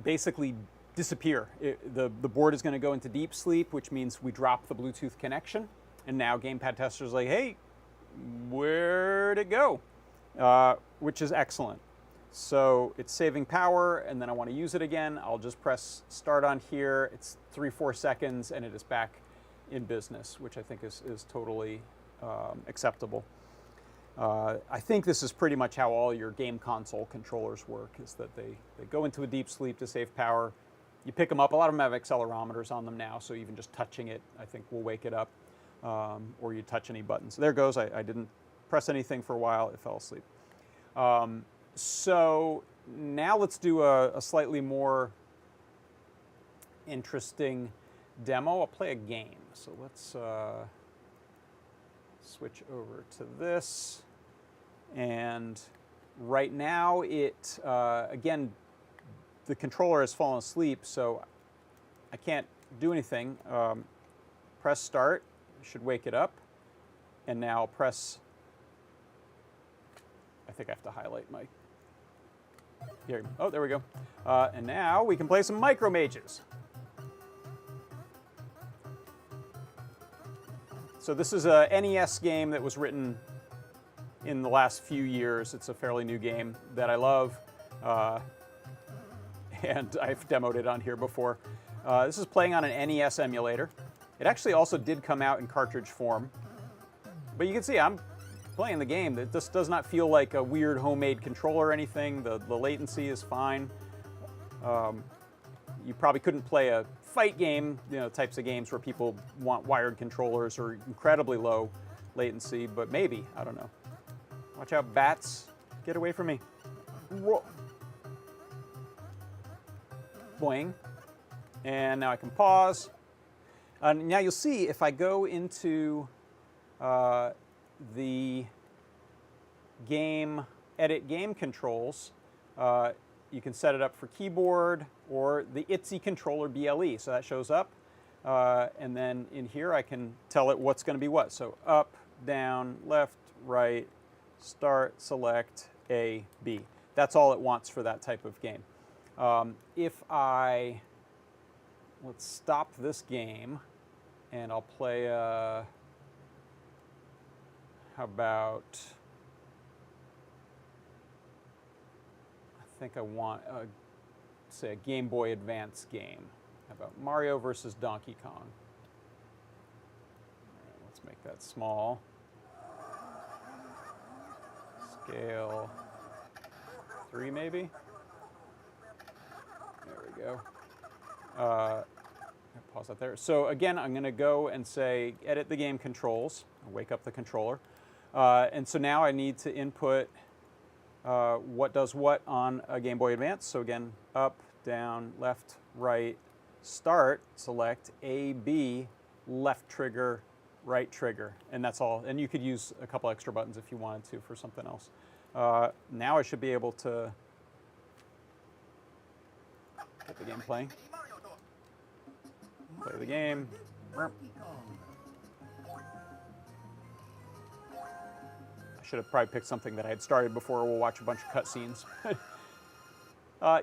S1: basically disappear. The board is going to go into deep sleep, which means we drop the Bluetooth connection. And now Gamepad Tester's like, hey, where'd it go? Which is excellent. So it's saving power, and then I want to use it again. I'll just press start on here. It's 3-4 seconds, and it is back in business, which I think is totally acceptable. I think this is pretty much how all your game console controllers work, is that they go into a deep sleep to save power. You pick them up. A lot of them have accelerometers on them now, so even just touching it, I think, will wake it up. Or you touch any buttons. There it goes. I didn't press anything for a while. It fell asleep. So now let's do a slightly more interesting demo. I'll play a game. So let's switch over to this. And right now it, again, the controller has fallen asleep, so I can't do anything. Press start, should wake it up. And now press, I think I have to highlight my, here, oh, there we go. And now we can play some Micro Mages. So this is a NES game that was written in the last few years. It's a fairly new game that I love, and I've demoed it on here before. This is playing on an NES emulator. It actually also did come out in cartridge form, but you can see I'm playing the game. This does not feel like a weird homemade controller or anything. The latency is fine. You probably couldn't play a fight game, you know, types of games where people want wired controllers or incredibly low latency, but maybe, I don't know. Watch out, bats. Get away from me. Whoa. Boing. And now I can pause. Now you'll see if I go into the game, edit game controls, you can set it up for keyboard or the ITZY controller BLE. So that shows up. And then in here I can tell it what's going to be what. So up, down, left, right, start, select, A, B. That's all it wants for that type of game. If I, let's stop this game and I'll play, how about, I think I want, say, a Game Boy Advance game. How about Mario versus Donkey Kong? All right, let's make that small. Scale 3 maybe? There we go. pause that there. So again, I'm going to go and say edit the game controls, wake up the controller. And so now I need to input what does what on a Game Boy Advance. So again, up, down, left, right, start, select A, B, left trigger, right trigger. And that's all. And you could use a couple extra buttons if you wanted to for something else. Now I should be able to get the game playing. Play the game. I should have probably picked something that I had started before. We'll watch a bunch of cutscenes.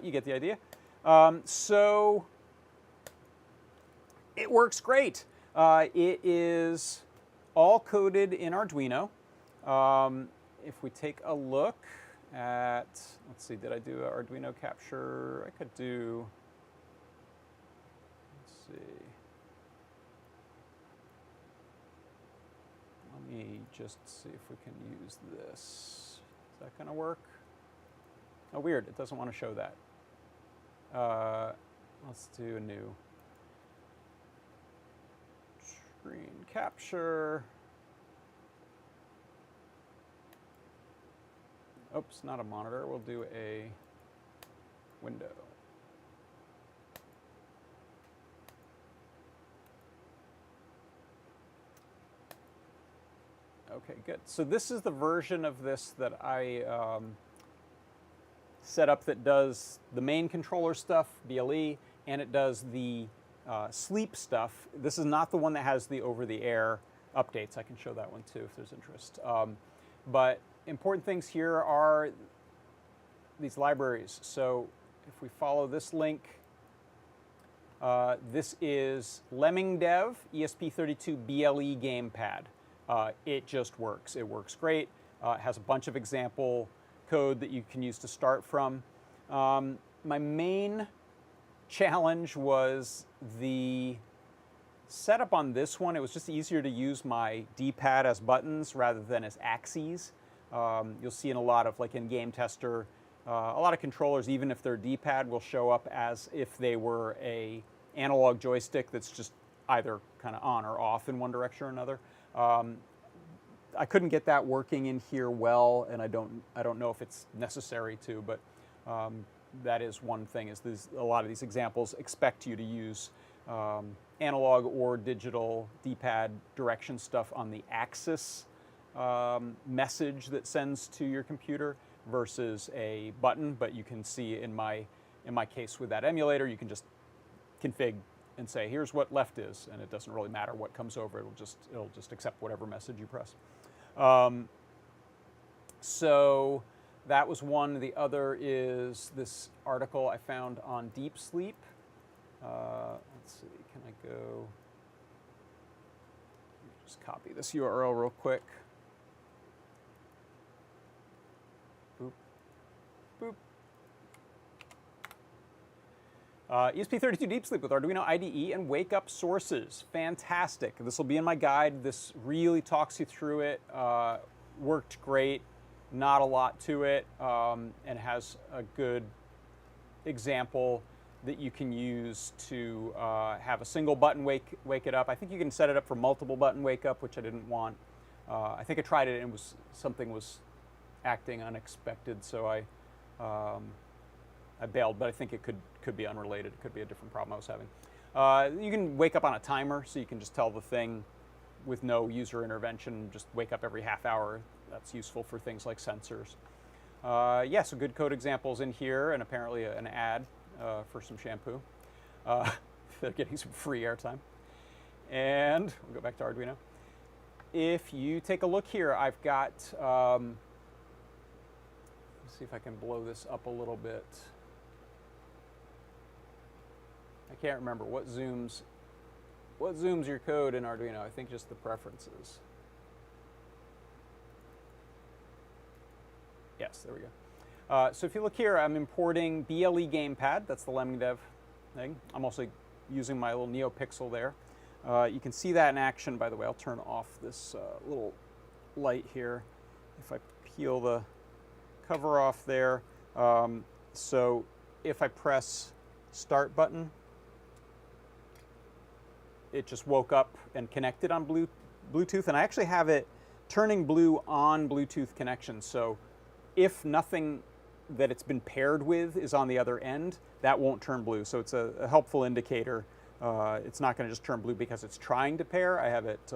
S1: You get the idea. So it works great. It is all coded in Arduino. If we take a look at, let's see, did I do an Arduino capture? I could do, let's see. Let me just see if we can use this. Is that going to work? Oh, weird. It doesn't want to show that. Let's do a new screen capture. Oops, not a monitor. We'll do a window. Okay, good. So this is the version of this that I set up that does the main controller stuff, BLE, and it does the sleep stuff. This is not the one that has the over-the-air updates. I can show that one too if there's interest. But important things here are these libraries. So if we follow this link, this is LemmingDev ESP32 BLE gamepad. It just works. It works great. It has a bunch of example code that you can use to start from. My main challenge was the setup on this one. It was just easier to use my D-pad as buttons rather than as axes. You'll see in a lot of, like in Game Tester, a lot of controllers, even if they're D-pad, will show up as if they were a analog joystick that's just either kind of on or off in one direction or another. I couldn't get that working in here well, and I don't know if it's necessary to, but that is one thing. Is a lot of these examples expect you to use analog or digital D-pad direction stuff on the axis message that sends to your computer versus a button. But you can see in my case with that emulator, you can just config and say, here's what left is, and it doesn't really matter what comes over. It'll just accept whatever message you press. So that was one. The other is this article I found on Deep Sleep. Let's see, can I go? Just copy this URL real quick. Boop, boop. ESP32 Deep Sleep with Arduino IDE and Wake Up Sources. Fantastic. This will be in my guide. This really talks you through it. Worked great. Not a lot to it. And has a good example that you can use to have a single button wake it up. I think you can set it up for multiple button wake up, which I didn't want. I think I tried it and something was acting unexpected, so I bailed, but I think it could be unrelated. It could be a different problem I was having. You can wake up on a timer, so you can just tell the thing with no user intervention, just wake up every half hour. That's useful for things like sensors. Yeah, so good code examples in here, and apparently an ad for some shampoo. They're getting some free airtime. And we'll go back to Arduino. If you take a look here, I've got, let's see if I can blow this up a little bit. I can't remember what zooms your code in Arduino. I think just the preferences. Yes, there we go. So if you look here, I'm importing BLE gamepad. That's the LemmingDev thing. I'm also using my little NeoPixel there. You can see that in action, by the way. I'll turn off this little light here. If I peel the cover off there. So if I press start button, it just woke up and connected on Bluetooth, and I actually have it turning blue on Bluetooth connections. So if nothing that it's been paired with is on the other end, that won't turn blue. So it's a helpful indicator. It's not going to just turn blue because it's trying to pair. I have it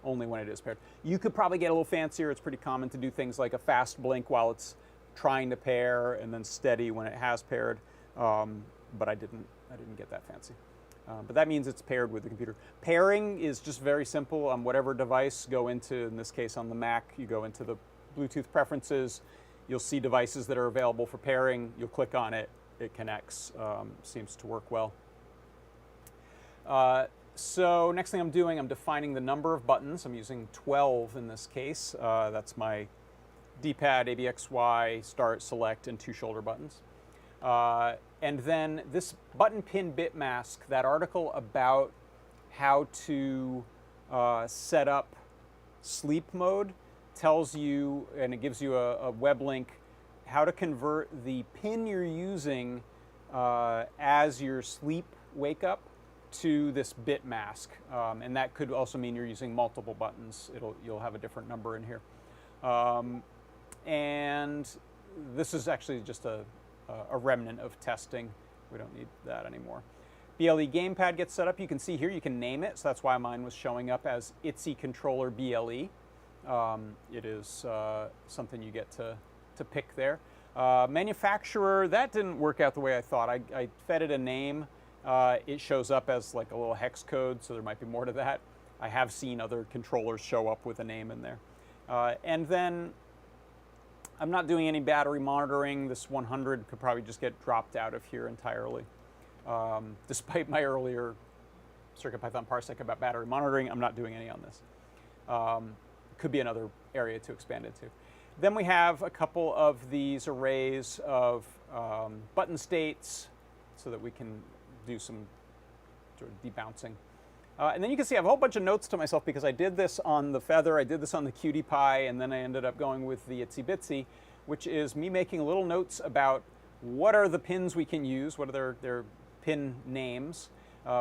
S1: only when it is paired. You could probably get a little fancier. It's pretty common to do things like a fast blink while it's trying to pair, and then steady when it has paired. But I didn't get that fancy. But that means it's paired with the computer. Pairing is just very simple. On whatever device, go into, in this case on the Mac, you go into the Bluetooth preferences. You'll see devices that are available for pairing. You'll click on it. It connects. Seems to work well. So next thing I'm doing, I'm defining the number of buttons. I'm using 12 in this case. That's my D-pad, ABXY, start, select, and 2 shoulder buttons. And then this button pin bit mask, that article about how to set up sleep mode, tells you, and it gives you a web link, how to convert the pin you're using as your sleep wake up to this bit mask. And that could also mean you're using multiple buttons. You'll have a different number in here. And this is actually just a remnant of testing. We don't need that anymore. BLE gamepad gets set up. You can see here, you can name it. So that's why mine was showing up as ITSY controller BLE. It is something you get to pick there. Manufacturer, that didn't work out the way I thought. I fed it a name. It shows up as like a little hex code, so there might be more to that. I have seen other controllers show up with a name in there. And then I'm not doing any battery monitoring. This 100 could probably just get dropped out of here entirely. Despite my earlier CircuitPython Parsec about battery monitoring, I'm not doing any on this. Could be another area to expand into. Then we have a couple of these arrays of button states so that we can do some sort of debouncing. And then you can see I have a whole bunch of notes to myself because I did this on the Feather, I did this on the Cutie Pie, and then I ended up going with the Itsy Bitsy, which is me making little notes about what are the pins we can use, what are their pin names,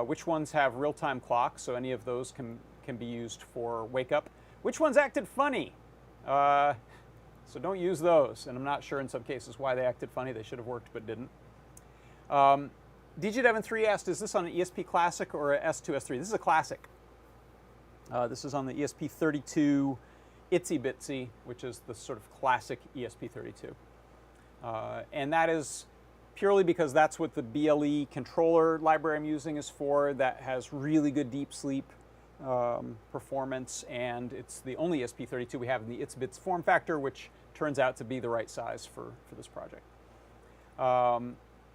S1: which ones have real-time clocks, so any of those can be used for wake up. Which ones acted funny? So don't use those, and I'm not sure in some cases why they acted funny. They should have worked but didn't. DJDevon3 asked, is this on an ESP Classic or a S2, S3? This is a Classic. This is on the ESP32 Itsy Bitsy, which is the sort of classic ESP32. And that is purely because that's what the BLE controller library I'm using is for. That has really good deep sleep performance, and it's the only ESP32 we have in the Itsy Bits form factor, which turns out to be the right size for this project.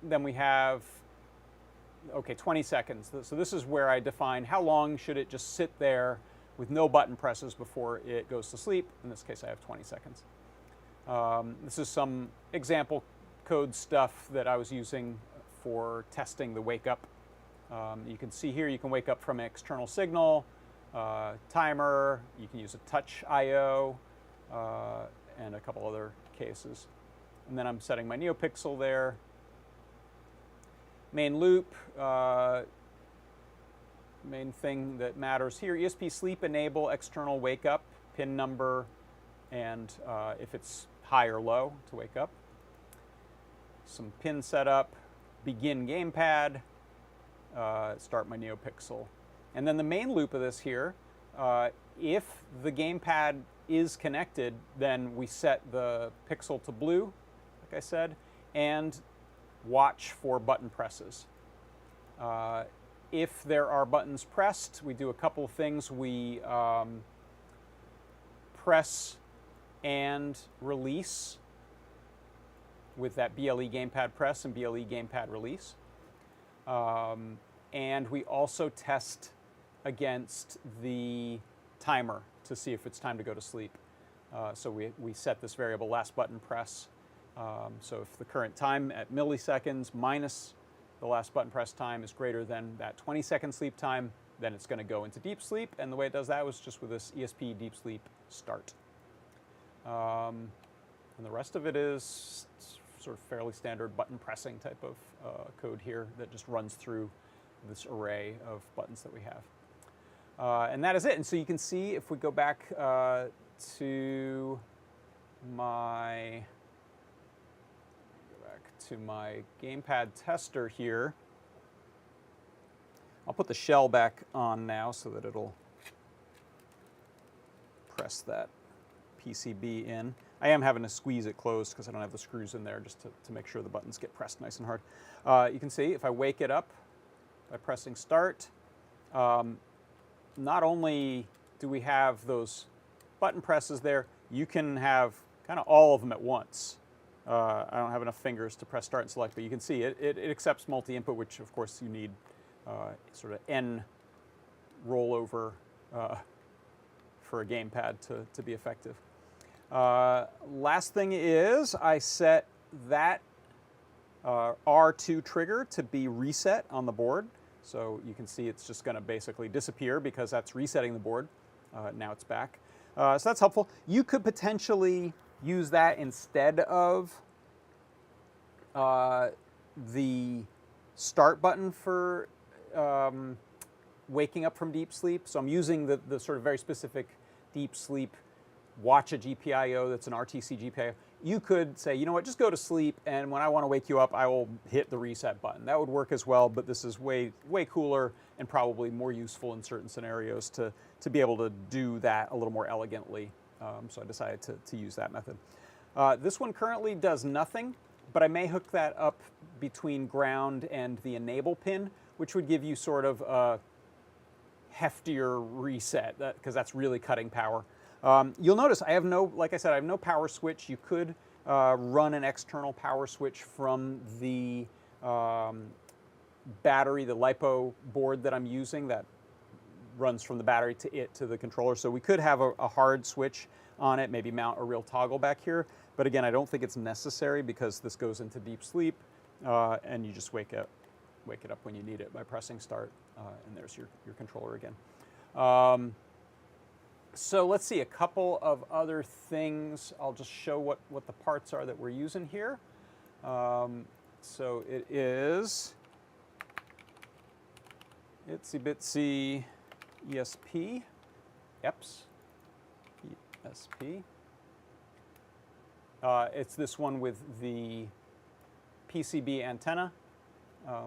S1: Then we have, okay, 20 seconds. So this is where I define how long should it just sit there with no button presses before it goes to sleep. In this case, I have 20 seconds. This is some example code stuff that I was using for testing the wake up. You can see here, you can wake up from an external signal, timer, you can use a touch I/O, and a couple other cases. And then I'm setting my NeoPixel there. Main loop, main thing that matters here, ESP sleep enable external wake up, pin number, and if it's high or low to wake up. Some pin setup, begin gamepad, start my NeoPixel. And then the main loop of this here, if the gamepad is connected, then we set the pixel to blue, like I said, and watch for button presses. If there are buttons pressed, we do a couple of things. We press and release with that BLE gamepad press and BLE gamepad release. And we also test against the timer to see if it's time to go to sleep. So we set this variable last button press. So if the current time at milliseconds minus the last button press time is greater than that 20-second sleep time, then it's going to go into deep sleep. And the way it does that was just with this ESP deep sleep start. And the rest of it is sort of fairly standard button pressing type of code here that just runs through this array of buttons that we have. And that is it. And so you can see if we go back to my gamepad tester here. I'll put the shell back on now so that it'll press that PCB in. I am having to squeeze it closed because I don't have the screws in there, just to make sure the buttons get pressed nice and hard. You can see if I wake it up by pressing start, not only do we have those button presses there, you can have kind of all of them at once. I don't have enough fingers to press start and select, but you can see it accepts multi-input, which of course you need sort of N rollover for a gamepad to be effective. Last thing is I set that R2 trigger to be reset on the board. So you can see it's just going to basically disappear because that's resetting the board. Now it's back. So that's helpful. You could potentially use that instead of the start button for waking up from deep sleep. So I'm using the sort of very specific deep sleep watch a GPIO that's an RTC GPIO. You could say, you know what, just go to sleep, and when I want to wake you up, I will hit the reset button. That would work as well, but this is way cooler and probably more useful in certain scenarios to be able to do that a little more elegantly. So I decided to use that method. This one currently does nothing, but I may hook that up between ground and the enable pin, which would give you sort of a heftier reset, because that's really cutting power. You'll notice I have no, like I said, I have no power switch. You could run an external power switch from the battery, the LiPo board that I'm using that runs from the battery to the controller. So we could have a hard switch on it, maybe mount a real toggle back here. But again, I don't think it's necessary because this goes into deep sleep and you just wake it up when you need it by pressing start. And there's your controller again. So let's see, a couple of other things. I'll just show what the parts are that we're using here. So it is Itsy Bitsy ESP, ESP. It's this one with the PCB antenna.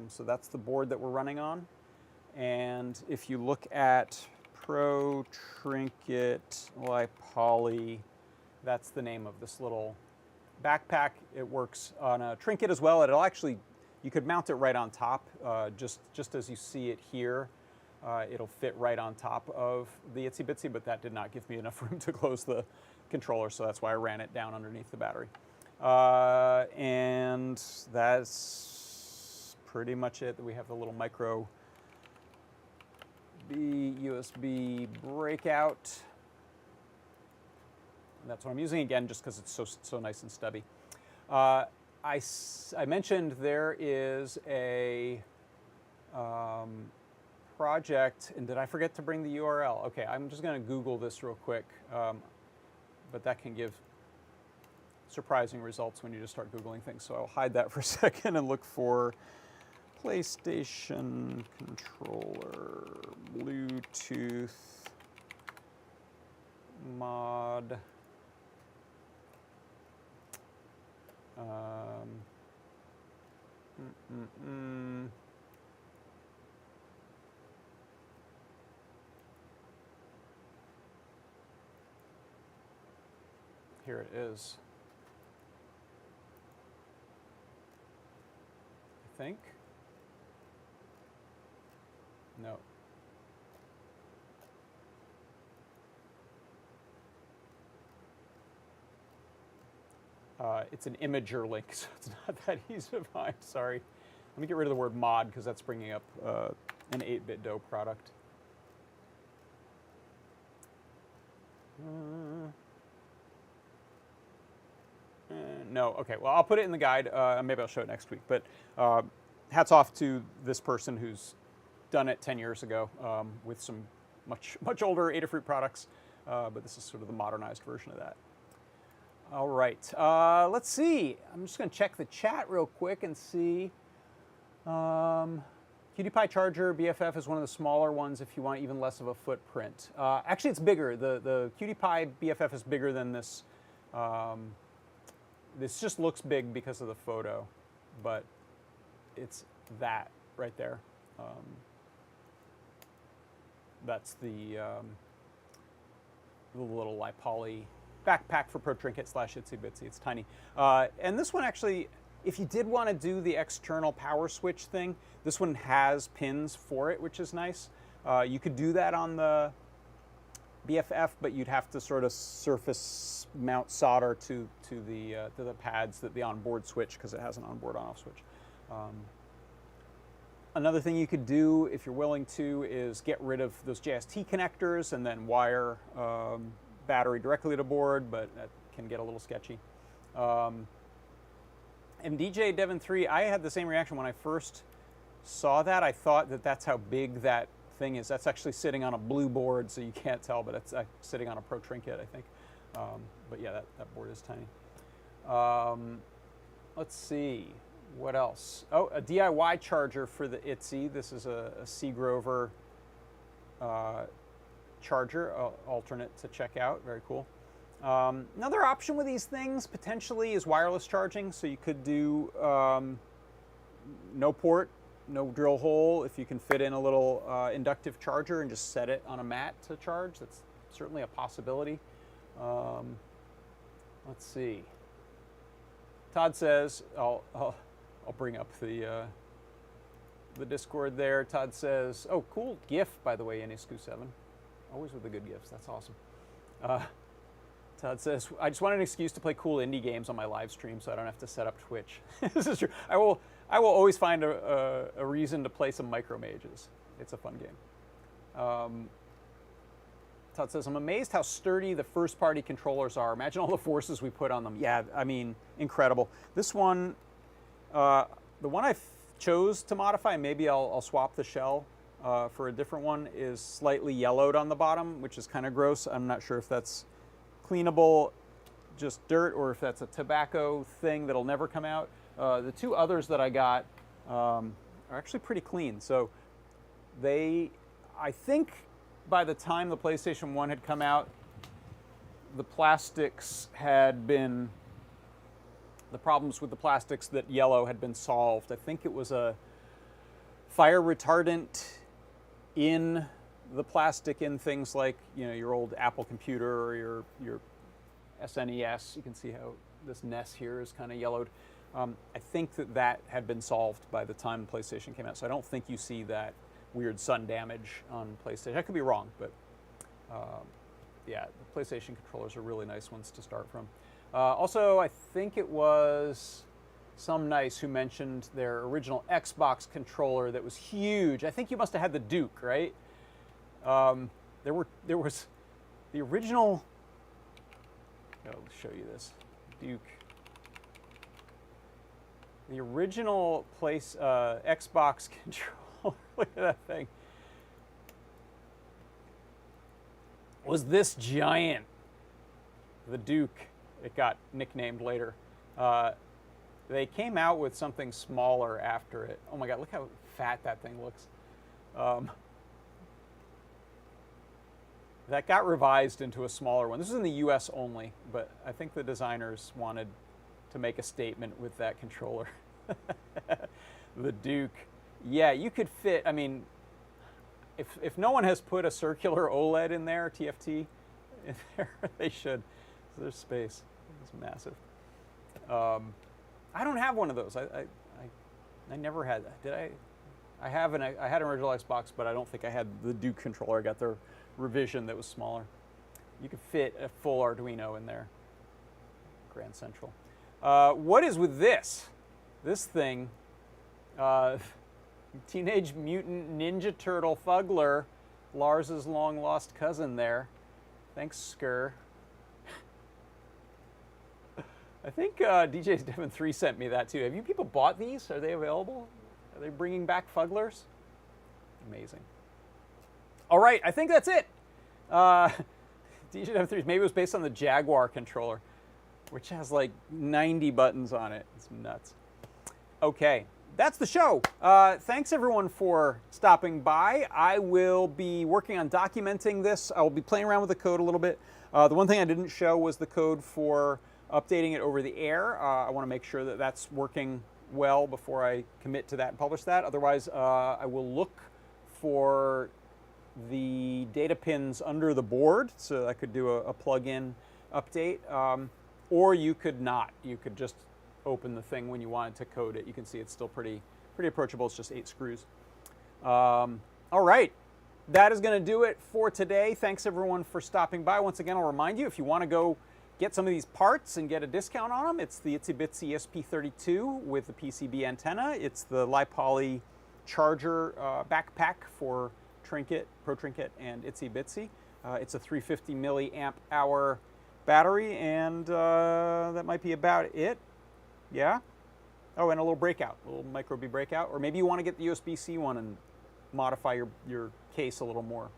S1: So that's the board that we're running on. And if you look at Pro Trinket Poly, that's the name of this little backpack. It works on a Trinket as well. It'll actually, you could mount it right on top, just as you see it here. It'll fit right on top of the Itsy Bitsy, but that did not give me enough room to close the controller, so that's why I ran it down underneath the battery. And that's pretty much it. We have the little micro USB breakout. And that's what I'm using again, just because it's so nice and stubby. I mentioned there is a project, and did I forget to bring the URL? Okay, I'm just going to Google this real quick, but that can give surprising results when you just start Googling things. So I'll hide that for a second and look for PlayStation controller Bluetooth mod. Here it is. I think. No. It's an imager link, so it's not that easy to find. Sorry. Let me get rid of the word mod because that's bringing up an 8-bit DOE product. No, okay, well, I'll put it in the guide. Maybe I'll show it next week. But hats off to this person who's done it 10 years ago with some much older Adafruit products. But this is sort of the modernized version of that. All right, let's see. I'm just going to check the chat real quick and see. CircuitPy Charger BFF is one of the smaller ones if you want even less of a footprint. Actually, it's bigger. The CircuitPy BFF is bigger than this. This just looks big because of the photo, but it's that right there. That's the little Lipoly backpack for Pro Trinket / Itsy Bitsy. It's tiny. And this one actually, if you did want to do the external power switch thing, this one has pins for it, which is nice. You could do that on the BFF, but you'd have to sort of surface mount solder to the pads, the onboard switch, because it has an onboard on-off switch. Another thing you could do, if you're willing to, is get rid of those JST connectors and then wire battery directly to board, but that can get a little sketchy. And DJ Devon 3, I had the same reaction when I first saw that. I thought that that's how big that thing is. That's actually sitting on a blue board, so you can't tell, but it's sitting on a Pro Trinket, I think. But yeah, that board is tiny. Let's see. What else? Oh, a DIY charger for the Itsy. This is a Seagrover charger, alternate to check out. Very cool. Another option with these things potentially is wireless charging. So you could do no port, no drill hole. If you can fit in a little inductive charger and just set it on a mat to charge, that's certainly a possibility. Let's see. Todd says, I'll bring up the Discord there. Todd says, oh, cool GIF, by the way, NSQ7. Always with the good GIFs. That's awesome. Todd says, I just want an excuse to play cool indie games on my live stream so I don't have to set up Twitch. This is true. I will always find a reason to play some Micro Mages. It's a fun game. Todd says, I'm amazed how sturdy the first-party controllers are. Imagine all the forces we put on them. Yeah, I mean, incredible. This one, the one I chose to modify, maybe I'll swap the shell for a different one, is slightly yellowed on the bottom, which is kind of gross. I'm not sure if that's cleanable, just dirt, or if that's a tobacco thing that'll never come out. The two others that I got are actually pretty clean. So I think by the time the PlayStation 1 had come out, the plastics had been, the problems with the plastics that yellow had been solved. I think it was a fire retardant in the plastic in things like, you know, your old Apple computer or your SNES. You can see how this NES here is kind of yellowed. I think that had been solved by the time PlayStation came out, so I don't think you see that weird sun damage on PlayStation. I could be wrong, but yeah, the PlayStation controllers are really nice ones to start from. Also, I think it was some nice who mentioned their original Xbox controller that was huge. I think you must have had the Duke, right? There was the original. I'll show you this Duke. The original Xbox controller. Look at that thing. Was this giant? The Duke. It got nicknamed later. They came out with something smaller after it. Oh my God! Look how fat that thing looks. That got revised into a smaller one. This is in the US only, but I think the designers wanted to make a statement with that controller. The Duke. Yeah, you could fit, I mean, if no one has put a circular OLED in there, TFT in there, they should. There's space. It's massive. I don't have one of those. I never had that. Did I? I had an original Xbox, but I don't think I had the Duke controller. I got their revision that was smaller. You could fit a full Arduino in there. Grand Central. What is with this? This thing, Teenage Mutant Ninja Turtle Fuggler, Lars's long lost cousin there. Thanks, Skur. I think DJ Devon 3 sent me that too. Have you people bought these? Are they available? Are they bringing back Fugglers? Amazing. All right, I think that's it. DJ Devon 3, maybe it was based on the Jaguar controller, which has like 90 buttons on it. It's nuts. Okay, that's the show. Thanks everyone for stopping by. I will be working on documenting this. I will be playing around with the code a little bit. The one thing I didn't show was the code for updating it over the air. I want to make sure that that's working well before I commit to that and publish that. Otherwise, I will look for the data pins under the board, so I could do a plug-in update. Or you could not. You could just open the thing when you wanted to code it. You can see it's still pretty approachable. It's just 8 screws. All right. That is going to do it for today. Thanks everyone for stopping by. Once again, I'll remind you, if you want to go get some of these parts and get a discount on them, it's the Itsy Bitsy ESP32 with the PCB antenna. It's the LiPoly charger backpack for Trinket, Pro Trinket, and Itsy Bitsy. It's a 350 milliamp hour battery, and that might be about it. Yeah. Oh, and a little breakout, a little micro B breakout. Or maybe you want to get the USB-C one and modify your case a little more.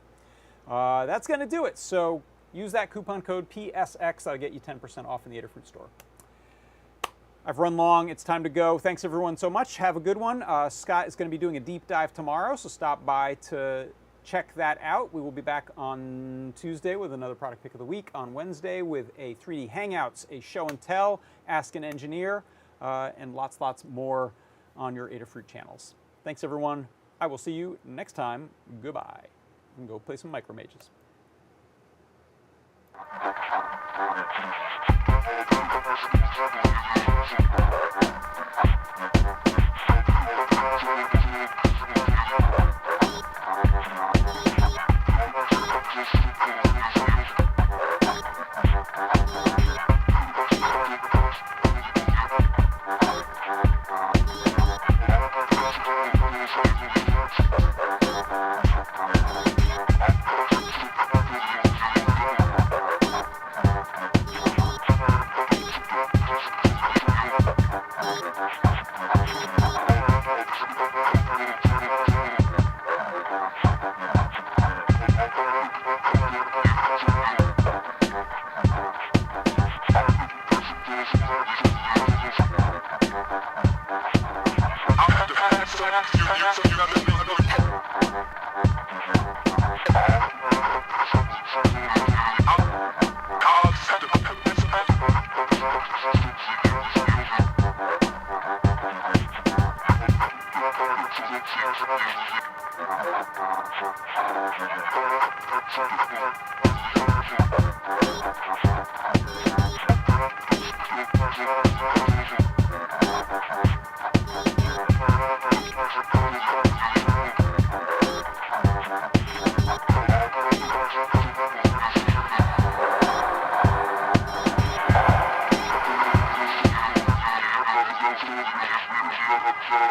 S1: That's going to do it. So use that coupon code PSX. That'll get you 10% off in the Adafruit store. I've run long. It's time to go. Thanks everyone so much. Have a good one. Scott is going to be doing a deep dive tomorrow, so stop by to check that out. We will be back on Tuesday with another product pick of the week. On Wednesday with a 3D Hangouts, a show and tell, Ask an Engineer, and lots more on your Adafruit channels. Thanks everyone. I will see you next time. Goodbye. And go play some Micro Mages.